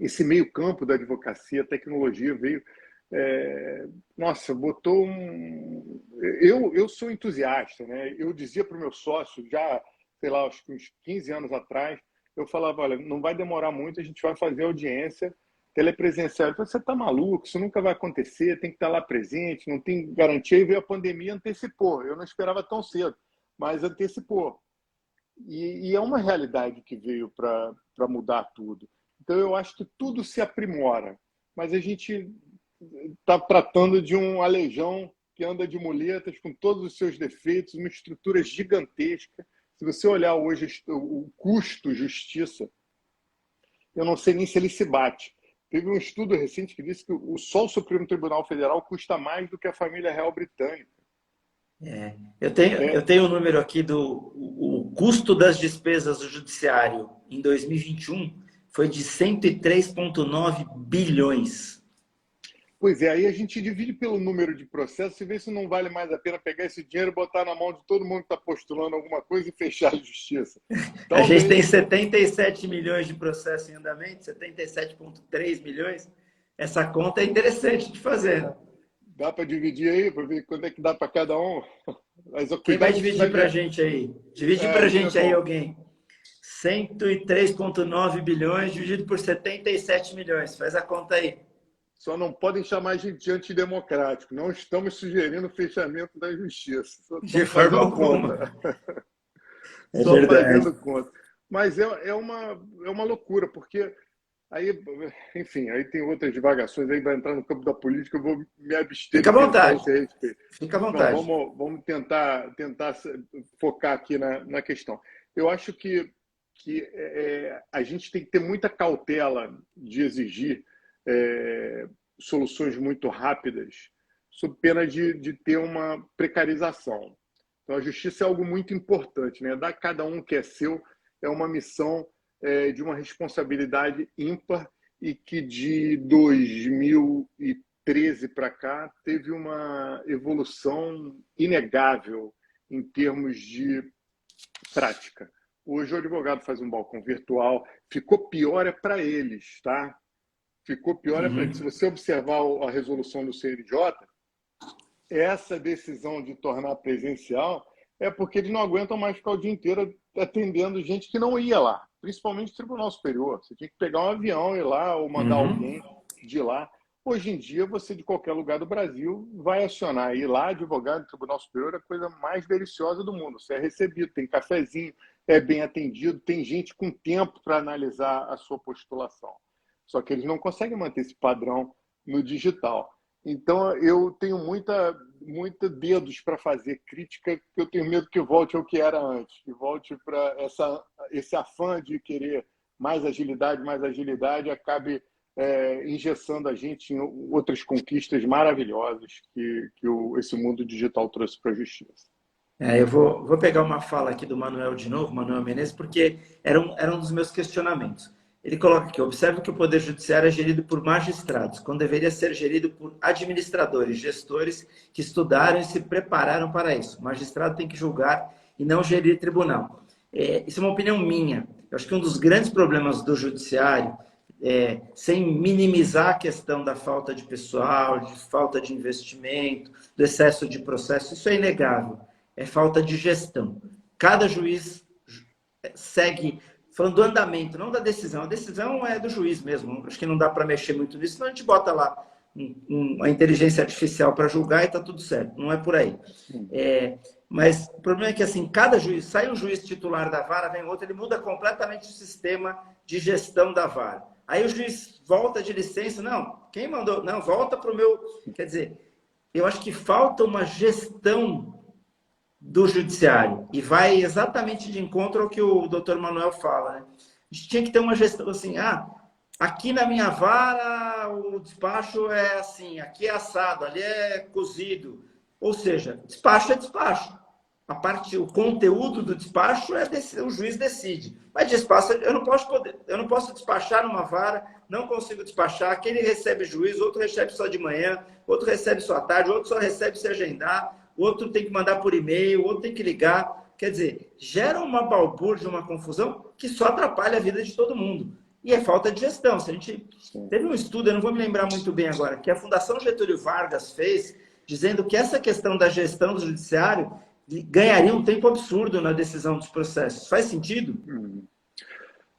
esse meio campo da advocacia, a tecnologia veio, nossa, botou um... Eu sou entusiasta, né? Eu dizia para o meu sócio, já, sei lá, acho que uns 15 anos atrás, eu falava, olha, não vai demorar muito, a gente vai fazer audiência telepresencial. Então, você está maluco, isso nunca vai acontecer, tem que estar lá presente, não tem garantia. E veio a pandemia, antecipou. Eu não esperava tão cedo, mas antecipou. E é uma realidade que veio para mudar tudo. Então, eu acho que tudo se aprimora, mas a gente está tratando de um aleijão que anda de muletas, com todos os seus defeitos, uma estrutura gigantesca. Se você olhar hoje o custo justiça, eu não sei nem se ele se bate. Teve um estudo recente que disse que só o Supremo Tribunal Federal custa mais do que a família real britânica. Eu tenho o número aqui do o custo das despesas do judiciário em 2021 foi de 103,9 bilhões. Pois é, aí a gente divide pelo número de processos e vê se não vale mais a pena pegar esse dinheiro, botar na mão de todo mundo que está postulando alguma coisa e fechar a justiça. A gente tem 77 milhões de processos em andamento, 77,3 milhões. Essa conta é interessante de fazer, né? Dá para dividir aí, para ver quanto é que dá para cada um? Mas, quem vai dividir para a gente aí? Divide para a gente aí alguém. 103,9 bilhões dividido por 77 milhões. Faz a conta aí. Só não podem chamar a gente de antidemocrático. Não estamos sugerindo o fechamento da justiça. De forma alguma. Só fazendo conta. Mas é uma loucura, porque aí, enfim, aí tem outras divagações, aí vai entrar no campo da política, eu vou me abster. Fica à vontade. Fica à vontade. Não, vamos tentar focar aqui na questão. Eu acho que a gente tem que ter muita cautela de exigir soluções muito rápidas, sob pena de ter uma precarização. Então, a justiça é algo muito importante, né? Dar a cada um que é seu é uma missão de uma responsabilidade ímpar e que de 2013 para cá teve uma evolução inegável em termos de prática. Hoje o advogado faz um balcão virtual, ficou pior para eles, tá? Ficou pior para eles. Se você observar a resolução do CNJ, essa decisão de tornar presencial é porque eles não aguentam mais ficar o dia inteiro atendendo gente que não ia lá, principalmente o Tribunal Superior. Você tinha que pegar um avião e ir lá ou mandar alguém de lá. Hoje em dia, você de qualquer lugar do Brasil vai acionar. Ir lá, advogado do Tribunal Superior, é a coisa mais deliciosa do mundo. Você é recebido, tem cafezinho, é bem atendido, tem gente com tempo para analisar a sua postulação. Só que eles não conseguem manter esse padrão no digital. Então, eu tenho muita dedos para fazer crítica, que eu tenho medo que volte ao que era antes, que volte para esse afã de querer mais agilidade, acabe engessando a gente em outras conquistas maravilhosas que esse mundo digital trouxe para a justiça. Eu vou pegar uma fala aqui do Manuel de novo, Manuel Menezes, porque era um dos meus questionamentos. Ele coloca aqui: observe que o Poder Judiciário é gerido por magistrados, quando deveria ser gerido por administradores, gestores que estudaram e se prepararam para isso. O magistrado tem que julgar e não gerir tribunal. Isso é uma opinião minha. Eu acho que um dos grandes problemas do Judiciário, sem minimizar a questão da falta de pessoal, de falta de investimento, do excesso de processo, isso é inegável. É falta de gestão. Cada juiz segue... Falando do andamento, não da decisão. A decisão é do juiz mesmo. Acho que não dá para mexer muito nisso, senão a gente bota lá a inteligência artificial para julgar e está tudo certo. Não é por aí. Mas o problema é que, assim, cada juiz, sai um juiz titular da vara, vem outro, ele muda completamente o sistema de gestão da vara. Aí o juiz volta de licença. Não, quem mandou? Não, volta para o meu... Quer dizer, eu acho que falta uma gestão do judiciário, e vai exatamente de encontro ao que o doutor Manuel fala, né? A gente tinha que ter uma gestão assim: aqui na minha vara o despacho é assim, aqui é assado, ali é cozido. Ou seja, despacho é despacho. O conteúdo do despacho o juiz decide. Mas despacho, eu não posso despachar numa vara, não consigo despachar. Aquele recebe juiz, outro recebe só de manhã, outro recebe só à tarde, outro só recebe se agendar, outro tem que mandar por e-mail, outro tem que ligar. Quer dizer, gera uma balbúrdia, uma confusão que só atrapalha a vida de todo mundo. e é falta de gestão. Se a gente teve um estudo, eu não vou me lembrar muito bem agora, que a Fundação Getúlio Vargas fez, dizendo que essa questão da gestão do judiciário ganharia um tempo absurdo na decisão dos processos. Faz sentido?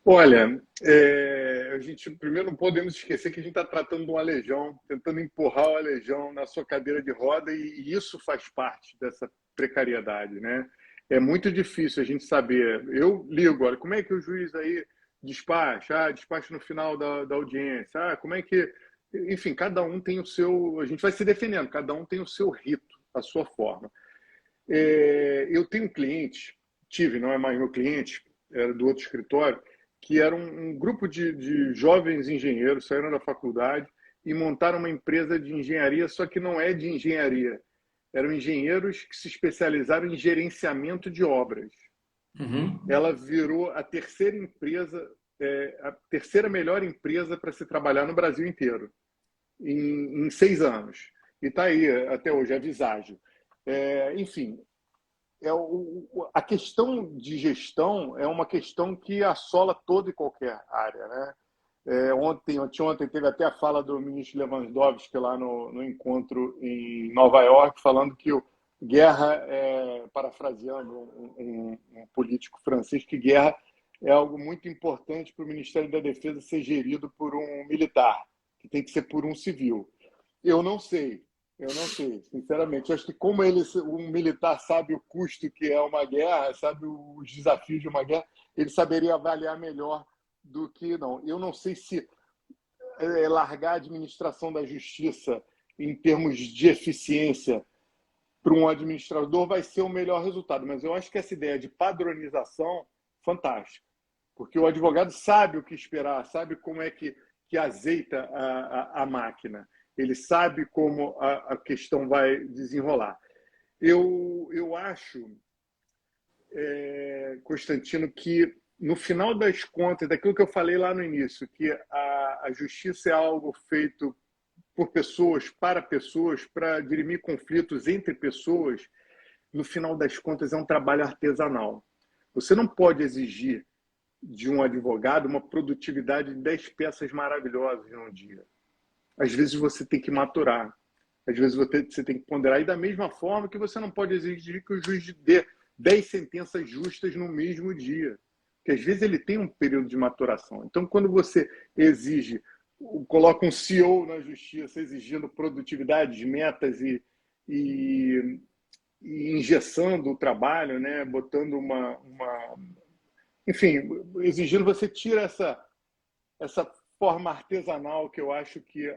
Olha, a gente primeiro não podemos esquecer que a gente está tratando de um aleijão, tentando empurrar o aleijão na sua cadeira de roda, e isso faz parte dessa precariedade, né? É muito difícil a gente saber. Eu ligo, olha, como é que o juiz aí despacha? Despacha no final da audiência. Como é que... Enfim, cada um tem o seu... A gente vai se defendendo, cada um tem o seu rito, a sua forma. Eu tenho um cliente, não é mais meu cliente, era do outro escritório, que era um grupo de jovens engenheiros, saíram da faculdade e montaram uma empresa de engenharia, só que não é de engenharia. Eram engenheiros que se especializaram em gerenciamento de obras. Uhum. Ela virou a terceira empresa, a terceira melhor empresa para se trabalhar no Brasil inteiro, em 6 anos. E está aí até hoje, a Visagio. Enfim, a questão de gestão é uma questão que assola toda e qualquer área, né? Ontem teve até a fala do ministro Lewandowski lá no encontro em Nova York, falando que guerra, parafraseando um político francês, que guerra é algo muito importante para o Ministério da Defesa ser gerido por um militar, que tem que ser por um civil. Eu não sei, sinceramente. Eu acho que como um militar sabe o custo que é uma guerra, sabe os desafios de uma guerra, ele saberia avaliar melhor do que não. Eu não sei se largar a administração da justiça em termos de eficiência para um administrador vai ser o melhor resultado, mas eu acho que essa ideia de padronização, fantástica, porque o advogado sabe o que esperar, sabe como é que azeita a máquina. Ele sabe como a questão vai desenrolar. Eu acho, Constantino, que no final das contas, daquilo que eu falei lá no início, que a justiça é algo feito por pessoas, para dirimir conflitos entre pessoas, no final das contas é um trabalho artesanal. Você não pode exigir de um advogado uma produtividade de 10 peças maravilhosas num dia. Às vezes você tem que maturar, às vezes você tem que ponderar. E da mesma forma que você não pode exigir que o juiz dê 10 sentenças justas no mesmo dia, porque às vezes ele tem um período de maturação. Então, quando você coloca um CEO na justiça exigindo produtividade, metas e engessando o trabalho, né? Botando enfim, exigindo, você tira essa forma artesanal que eu acho que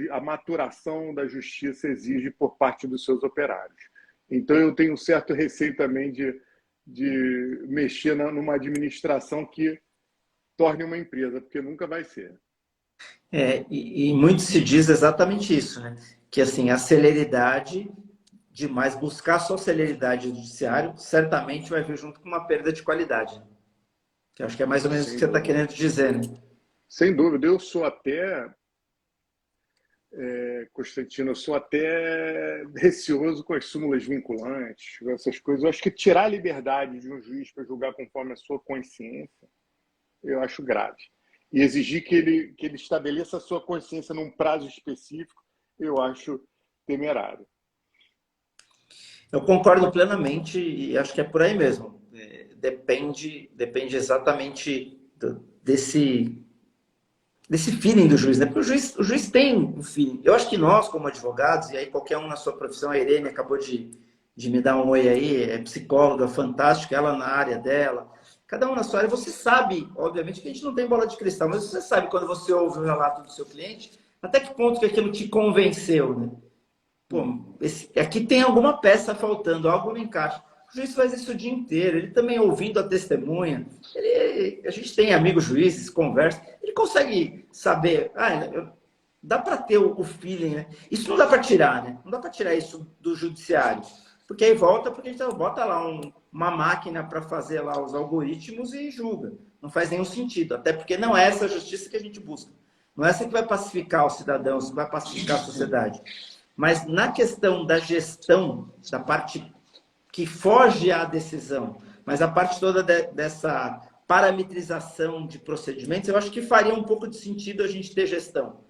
a maturação da justiça exige por parte dos seus operários. Então, eu tenho um certo receio também de mexer numa administração que torne uma empresa, porque nunca vai ser. E muito se diz exatamente isso, né? Que assim, a celeridade demais, buscar só celeridade do judiciário, certamente vai vir junto com uma perda de qualidade. Que eu acho que é mais ou menos o que você está querendo dizer, né? Sem dúvida. Eu sou até, Constantino, eu sou até receoso com as súmulas vinculantes, essas coisas. Eu acho que tirar a liberdade de um juiz para julgar conforme a sua consciência, eu acho grave. E exigir que ele estabeleça a sua consciência num prazo específico, eu acho temerário. Eu concordo plenamente e acho que é por aí mesmo. Depende exatamente desse feeling do juiz, né? Porque o juiz tem um feeling. Eu acho que nós, como advogados, e aí qualquer um na sua profissão, a Irene acabou de me dar um oi aí, é psicóloga fantástica, ela na área dela, cada um na sua área, você sabe, obviamente, que a gente não tem bola de cristal, mas você sabe quando você ouve o relato do seu cliente, até que ponto que aquilo te convenceu, né? Pô, aqui tem alguma peça faltando, algo não encaixa. O juiz faz isso o dia inteiro, ele também ouvindo a testemunha, a gente tem amigos juízes, conversa, ele consegue saber, dá para ter o feeling, né? Isso não dá para tirar, né? Não dá para tirar isso do judiciário, porque aí porque a gente bota lá uma máquina para fazer lá os algoritmos e julga. Não faz nenhum sentido, até porque não é essa a justiça que a gente busca. Não é essa que vai pacificar os cidadãos, que vai pacificar a sociedade. Mas na questão da gestão, da parte que foge à decisão, mas a parte toda dessa parametrização de procedimentos, eu acho que faria um pouco de sentido a gente ter gestão.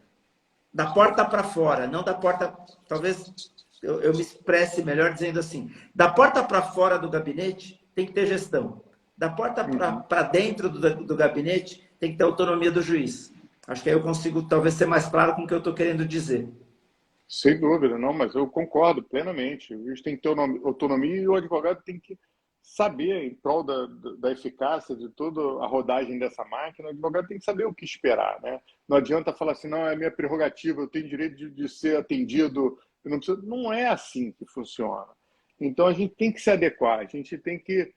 Da porta para fora, não da porta... Talvez eu me expresse melhor dizendo assim, da porta para fora do gabinete tem que ter gestão. Da porta para dentro do gabinete tem que ter autonomia do juiz. Acho que aí eu consigo talvez ser mais claro com o que eu estou querendo dizer. Sem dúvida, não, mas eu concordo plenamente. O juiz tem que ter autonomia e o advogado tem que saber, em prol da eficácia de toda a rodagem dessa máquina, o advogado tem que saber o que esperar, né? Não adianta falar assim, não, é minha prerrogativa, eu tenho direito de ser atendido, eu não preciso... Não é assim que funciona. Então, a gente tem que se adequar, a gente tem que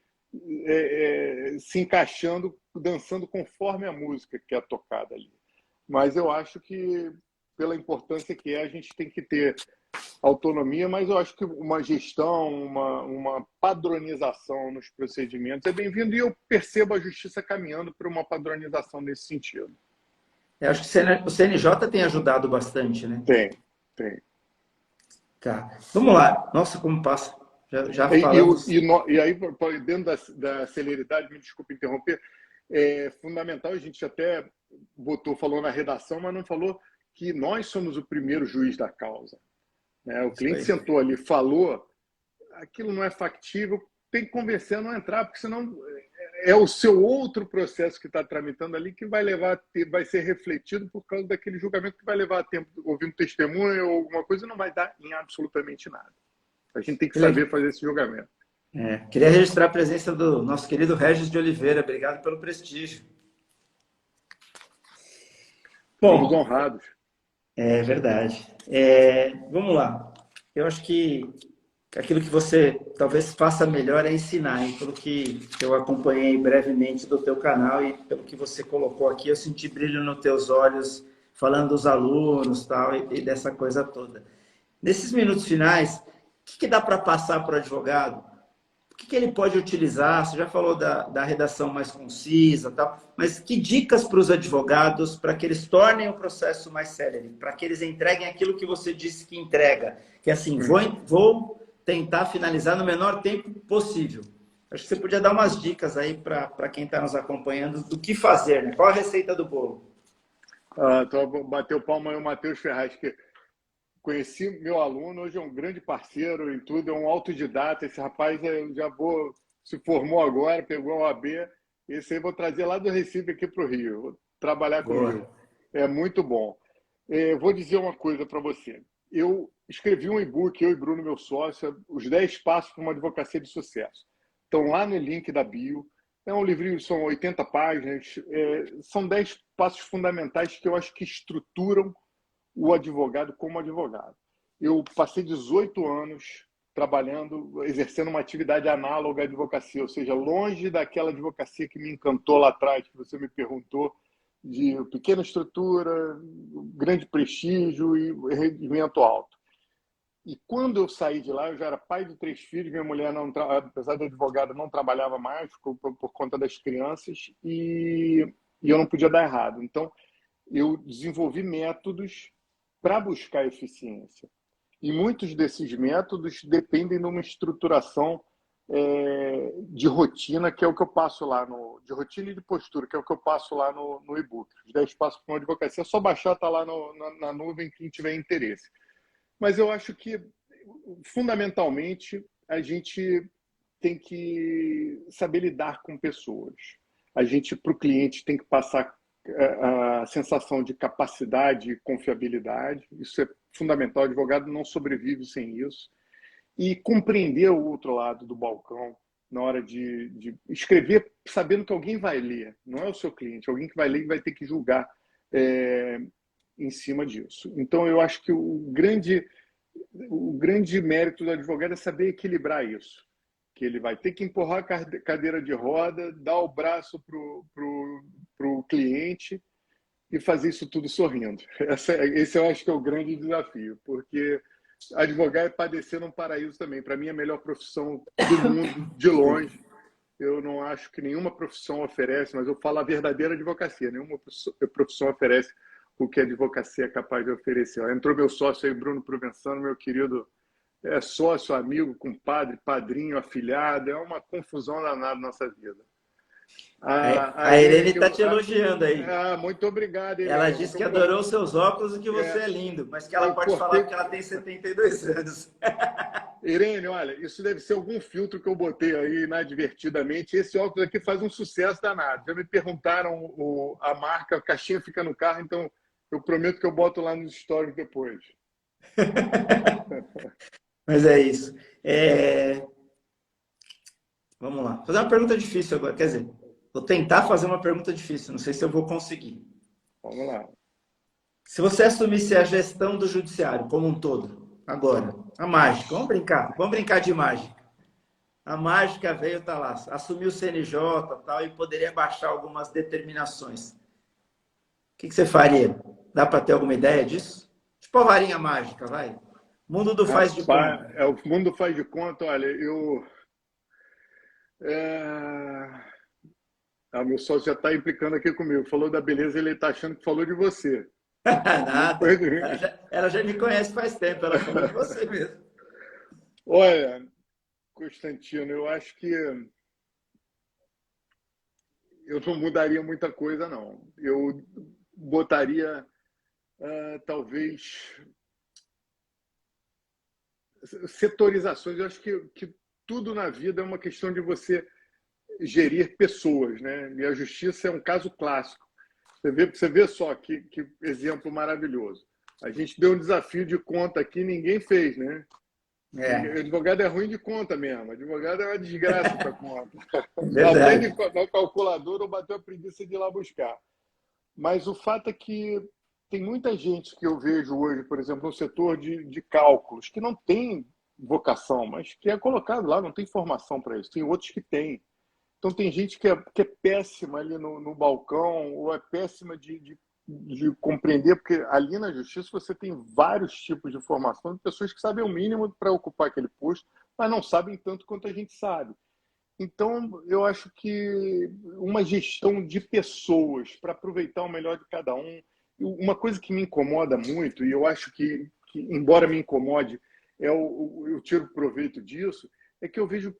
se encaixando, dançando conforme a música que é tocada ali. Mas eu acho que, pela importância que é, a gente tem que ter autonomia, mas eu acho que uma gestão, uma padronização nos procedimentos é bem-vindo e eu percebo a justiça caminhando para uma padronização nesse sentido. Eu acho que o CNJ tem ajudado bastante, né? Tem. Tá. Vamos lá. Nossa, como passa. Já falamos. E aí, dentro da celeridade, me desculpe interromper, é fundamental, a gente até falou na redação, mas não falou que nós somos o primeiro juiz da causa. Né? O cliente sentou ali, falou, aquilo não é factível, tem que convencer a não entrar, porque senão é o seu outro processo que está tramitando ali que vai ser refletido por causa daquele julgamento que vai levar tempo ouvindo testemunha ou alguma coisa e não vai dar em absolutamente nada. A gente tem que saber fazer esse julgamento. Queria registrar a presença do nosso querido Regis de Oliveira. Obrigado pelo prestígio. Bom, somos honrados. É verdade. Vamos lá. Eu acho que aquilo que você talvez faça melhor é ensinar. E pelo que eu acompanhei brevemente do teu canal e pelo que você colocou aqui, eu senti brilho nos teus olhos, falando dos alunos tal, e dessa coisa toda. Nesses minutos finais, o que dá para passar para o advogado? O que ele pode utilizar? Você já falou da redação mais concisa, tal, mas que dicas para os advogados para que eles tornem o processo mais célere, para que eles entreguem aquilo que você disse que entrega? Que é assim, vou tentar finalizar no menor tempo possível. Acho que você podia dar umas dicas aí para quem está nos acompanhando do que fazer, né? Qual a receita do bolo? Então, bateu palma aí o Matheus Ferraz, que conheci meu aluno, hoje é um grande parceiro em tudo, é um autodidata. Esse rapaz se formou agora, pegou a OAB. Esse aí vou trazer lá do Recife aqui para o Rio, vou trabalhar comigo. É muito bom. Vou dizer uma coisa para você. Eu escrevi um e-book, eu e Bruno, meu sócio, os 10 passos para uma advocacia de sucesso. Estão lá no link da bio. É um livrinho, são 80 páginas. São 10 passos fundamentais que eu acho que estruturam o advogado como advogado. Eu passei 18 anos trabalhando, exercendo uma atividade análoga à advocacia, ou seja, longe daquela advocacia que me encantou lá atrás, que você me perguntou, de pequena estrutura, grande prestígio e rendimento alto. E quando eu saí de lá, eu já era pai de 3 filhos, minha mulher, apesar de advogada, não trabalhava mais por conta das crianças e eu não podia dar errado. Então, eu desenvolvi métodos para buscar eficiência. E muitos desses métodos dependem de uma estruturação de rotina, que é o que eu passo lá de rotina e de postura, que é o que eu passo lá no e-book. Os 10 passos para uma advocacia, é só baixar, tá lá na nuvem, quem tiver interesse. Mas eu acho que, fundamentalmente, a gente tem que saber lidar com pessoas. A gente, para o cliente, tem que passar a sensação de capacidade e confiabilidade. Isso é fundamental. O advogado não sobrevive sem isso. E compreender o outro lado do balcão na hora de escrever, sabendo que alguém vai ler, não é o seu cliente, alguém que vai ler e vai ter que julgar em cima disso. Então, eu acho que o grande mérito do advogado é saber equilibrar isso. Que ele vai ter que empurrar a cadeira de roda, dar o braço para o cliente e fazer isso tudo sorrindo. Esse eu acho que é o grande desafio, porque advogar é padecer num paraíso também. Para mim, é a melhor profissão do mundo, de longe. Eu não acho que nenhuma profissão oferece, mas eu falo a verdadeira advocacia. Nenhuma profissão oferece o que a advocacia é capaz de oferecer. Entrou meu sócio aí, Bruno Provenzano, meu querido sócio, amigo, compadre, padrinho, afilhado. É uma confusão danada na nossa vida. A A Irene, Irene que está te elogiando aí. muito obrigado, Ela Irene. disse que adorou os seus óculos e que você É, é lindo, mas que ela eu pode falar cortei. porque ela tem 72 anos. Irene, olha, isso deve ser algum filtro que eu botei aí inadvertidamente. Esse óculos aqui faz um sucesso danado. Já me perguntaram a marca, a caixinha fica no carro, então eu prometo que eu boto lá nos stories depois. Mas é isso. Vamos lá. Vou fazer uma pergunta difícil agora. Quer dizer, vou tentar fazer uma pergunta difícil. Não sei se eu vou conseguir. Vamos lá. Se você assumisse a gestão do judiciário como um todo, agora, a mágica, vamos brincar de mágica. A mágica veio, tá lá, assumiu o CNJ tal, e poderia baixar algumas determinações. O que você faria? Dá para ter alguma ideia disso? Tipo a varinha mágica, vai. Mundo do faz de Rapaz, conta. o mundo faz de conta, olha, é, meu sócio já está implicando aqui comigo. Falou da beleza, ele está achando que falou de você. Não Nada. foi... Ela já me conhece faz tempo, ela falou de você mesmo. Olha, Constantino, eu acho que eu não mudaria muita coisa, não. Eu botaria, talvez, setorizações. Eu acho que tudo na vida é uma questão de você gerir pessoas, né? E a justiça é um caso clássico. Você vê só que exemplo maravilhoso. A gente deu um desafio de conta aqui, ninguém fez, né? É, Advogado é ruim de conta mesmo. Advogado é uma desgraça para conta. é Aprende verdade. na calculadora ou bateu a preguiça de ir lá buscar. Mas o fato é que tem muita gente que eu vejo hoje, por exemplo, no setor de cálculos, que não tem vocação, mas que é colocado lá, não tem formação para isso. Tem outros que têm. Então, tem gente que é péssima ali no balcão, ou é péssima de compreender, porque ali na justiça você tem vários tipos de formação de pessoas que sabem o mínimo para ocupar aquele posto, mas não sabem tanto quanto a gente sabe. Então, eu acho que uma gestão de pessoas para aproveitar o melhor de cada um. Uma coisa que me incomoda muito, e eu acho que embora me incomode, eu tiro proveito disso, é que eu vejo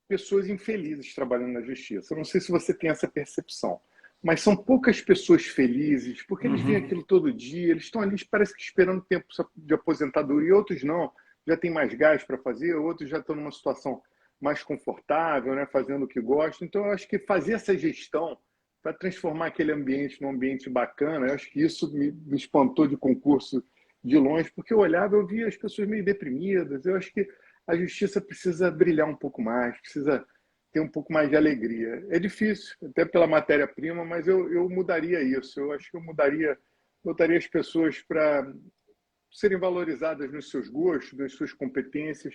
pessoas infelizes trabalhando na justiça. Eu não sei se você tem essa percepção, mas são poucas pessoas felizes, porque eles veem Uhum. aquilo todo dia, eles estão ali, parece que esperando tempo de aposentadoria, e outros não, já tem mais gás para fazer, outros já estão numa situação mais confortável, né, fazendo o que gostam. Então, eu acho que fazer essa gestão para transformar aquele ambiente num ambiente bacana, eu acho que isso me espantou de concurso de longe, porque eu olhava, eu via as pessoas meio deprimidas. Eu acho que a justiça precisa brilhar um pouco mais, precisa ter um pouco mais de alegria. É difícil, até pela matéria-prima, mas eu mudaria isso. Eu acho que eu botaria as pessoas para serem valorizadas nos seus gostos, nas suas competências,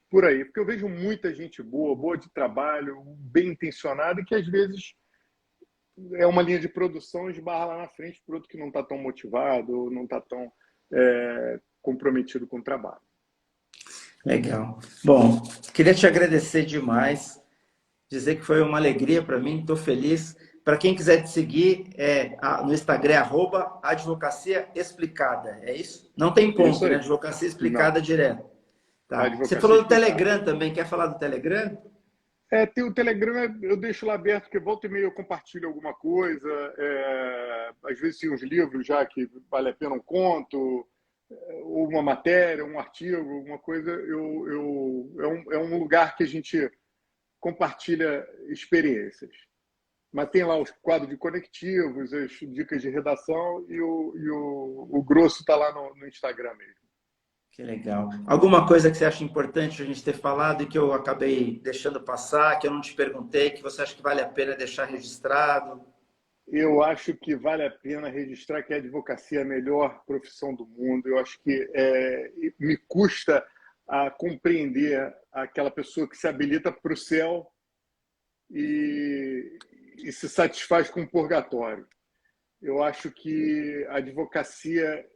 por aí. Porque eu vejo muita gente boa, boa de trabalho, bem intencionada, e que às vezes é uma linha de produção e esbarra lá na frente por outro que não está tão motivado, ou não está tão comprometido com o trabalho. Legal. Bom, queria te agradecer demais, dizer que foi uma alegria para mim, estou feliz. Para quem quiser te seguir, no Instagram, @advocacia explicada, é isso? Não tem Isso ponto, né? aí. Advocacia Não. explicada direto. A Tá. Você advocacia falou do explicada. Telegram também, quer falar do Telegram? Tem o Telegram, eu deixo lá aberto, porque volta e meia eu compartilho alguma coisa. Às vezes tem uns livros já que vale a pena um conto, ou uma matéria, um artigo, uma coisa. É um lugar que a gente compartilha experiências. Mas tem lá os quadros de conectivos, as dicas de redação o grosso está lá no Instagram mesmo. Que legal. Alguma coisa que você acha importante a gente ter falado e que eu acabei deixando passar, que eu não te perguntei, que você acha que vale a pena deixar registrado? Eu acho que vale a pena registrar que a advocacia é a melhor profissão do mundo. Eu acho que me custa a compreender aquela pessoa que se habilita para o céu e se satisfaz com o purgatório. Eu acho que a advocacia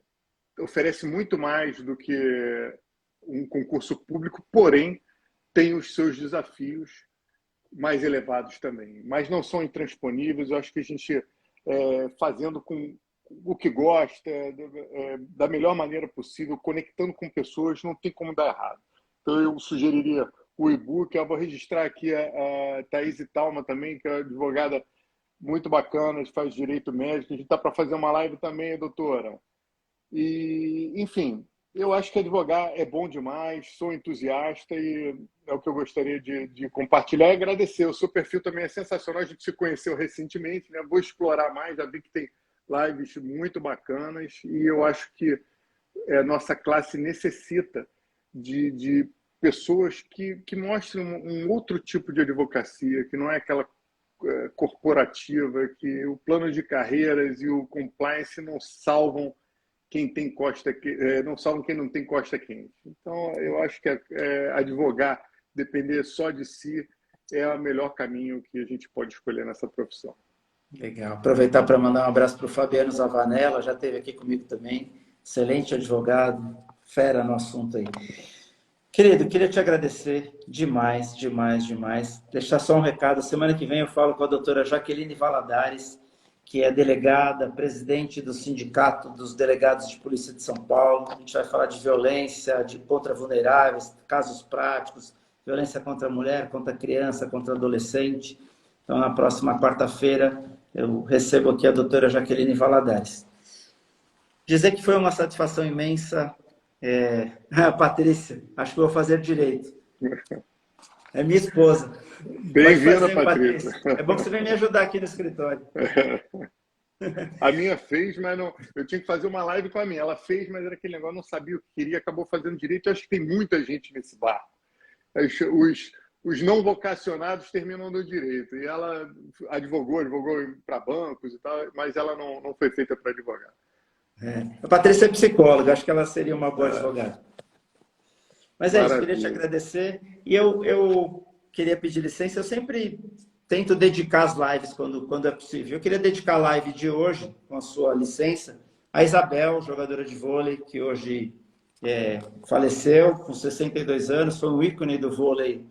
oferece muito mais do que um concurso público, porém tem os seus desafios mais elevados também, mas não são intransponíveis. Eu acho que a gente, fazendo com o que gosta, da melhor maneira possível, conectando com pessoas, não tem como dar errado. Então, eu sugeriria o e-book. Eu vou registrar aqui a Thaís Talma também, que é advogada muito bacana, faz direito médico. A gente está para fazer uma live também, doutora. E, enfim, eu acho que advogar é bom demais, sou entusiasta e é o que eu gostaria de compartilhar e agradecer. O seu perfil também é sensacional, a gente se conheceu recentemente, né? Vou explorar mais, já vi que tem lives muito bacanas e eu acho que a nossa classe necessita de pessoas que mostrem um outro tipo de advocacia, que não é aquela corporativa, que o plano de carreiras e o compliance não salvam quem tem não salvam quem não tem costa quente. Então, eu acho que advogar, depender só de si, é o melhor caminho que a gente pode escolher nessa profissão. Legal. Aproveitar para mandar um abraço para o Fabiano Zavanella, já esteve aqui comigo também. Excelente advogado, fera no assunto aí. Querido, queria te agradecer demais, demais, demais. Deixar só um recado. Semana que vem eu falo com a doutora Jaqueline Valadares, que é delegada, presidente do Sindicato dos Delegados de Polícia de São Paulo. A gente vai falar de violência, contra vulneráveis, casos práticos, violência contra a mulher, contra a criança, contra o adolescente. Então, na próxima quarta-feira, eu recebo aqui a doutora Jaqueline Valadares. Dizer que foi uma satisfação imensa. Patrícia, acho que vou fazer direito. É minha esposa. Bem-vinda, Patrícia. É bom que você venha me ajudar aqui no escritório. A minha fez, mas não. Eu tinha que fazer uma live com a minha. Ela fez, mas era aquele negócio, não sabia o que queria, acabou fazendo direito. Eu acho que tem muita gente nesse barco. Os não vocacionados terminam no direito. E ela advogou para bancos e tal, mas ela não foi feita para advogar. A Patrícia é psicóloga, acho que ela seria uma boa advogada. Mas é isso, queria te agradecer. E eu queria pedir licença, eu sempre tento dedicar as lives quando é possível. Eu queria dedicar a live de hoje, com a sua licença, a Isabel, jogadora de vôlei, que hoje faleceu com 62 anos, foi um ícone do vôlei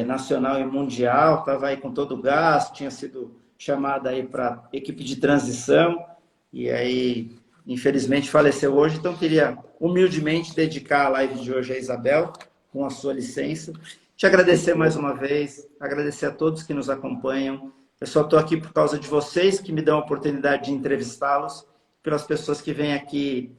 nacional e mundial, estava aí com todo o gás, tinha sido chamada aí para equipe de transição, e aí, infelizmente, faleceu hoje, então queria humildemente dedicar a live de hoje a Isabel, com a sua licença. Te agradecer mais uma vez, agradecer a todos que nos acompanham. Eu só estou aqui por causa de vocês, que me dão a oportunidade de entrevistá-los, pelas pessoas que vêm aqui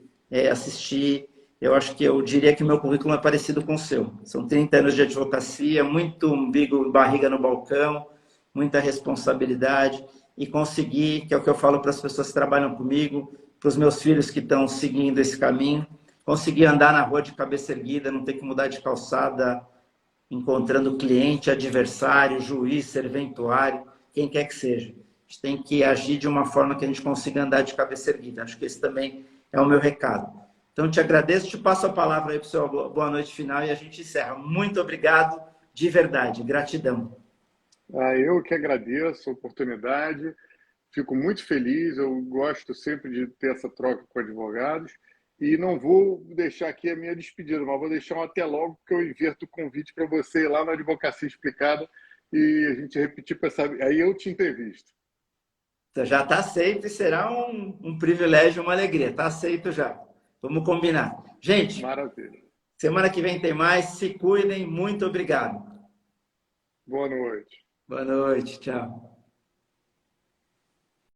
assistir. Eu acho que eu diria que o meu currículo é parecido com o seu. São 30 anos de advocacia, muito umbigo, barriga no balcão, muita responsabilidade, e conseguir, que é o que eu falo para as pessoas que trabalham comigo, para os meus filhos que estão seguindo esse caminho, conseguir andar na rua de cabeça erguida, não ter que mudar de calçada, encontrando cliente, adversário, juiz, serventuário, quem quer que seja. A gente tem que agir de uma forma que a gente consiga andar de cabeça erguida. Acho que esse também é o meu recado. Então, te agradeço, te passo a palavra aí para o seu boa noite final e a gente encerra. Muito obrigado, de verdade, gratidão. Eu que agradeço a oportunidade, fico muito feliz, eu gosto sempre de ter essa troca com advogados e não vou deixar aqui a minha despedida, mas vou deixar um até logo, porque eu inverto o convite para você ir lá na Advocacia Explicada e a gente repetir para essa... Aí eu te entrevisto. Já está aceito e será um privilégio, uma alegria. Está aceito já. Vamos combinar. Gente, maravilha. Semana que vem tem mais. Se cuidem. Muito obrigado. Boa noite. Boa noite. Tchau.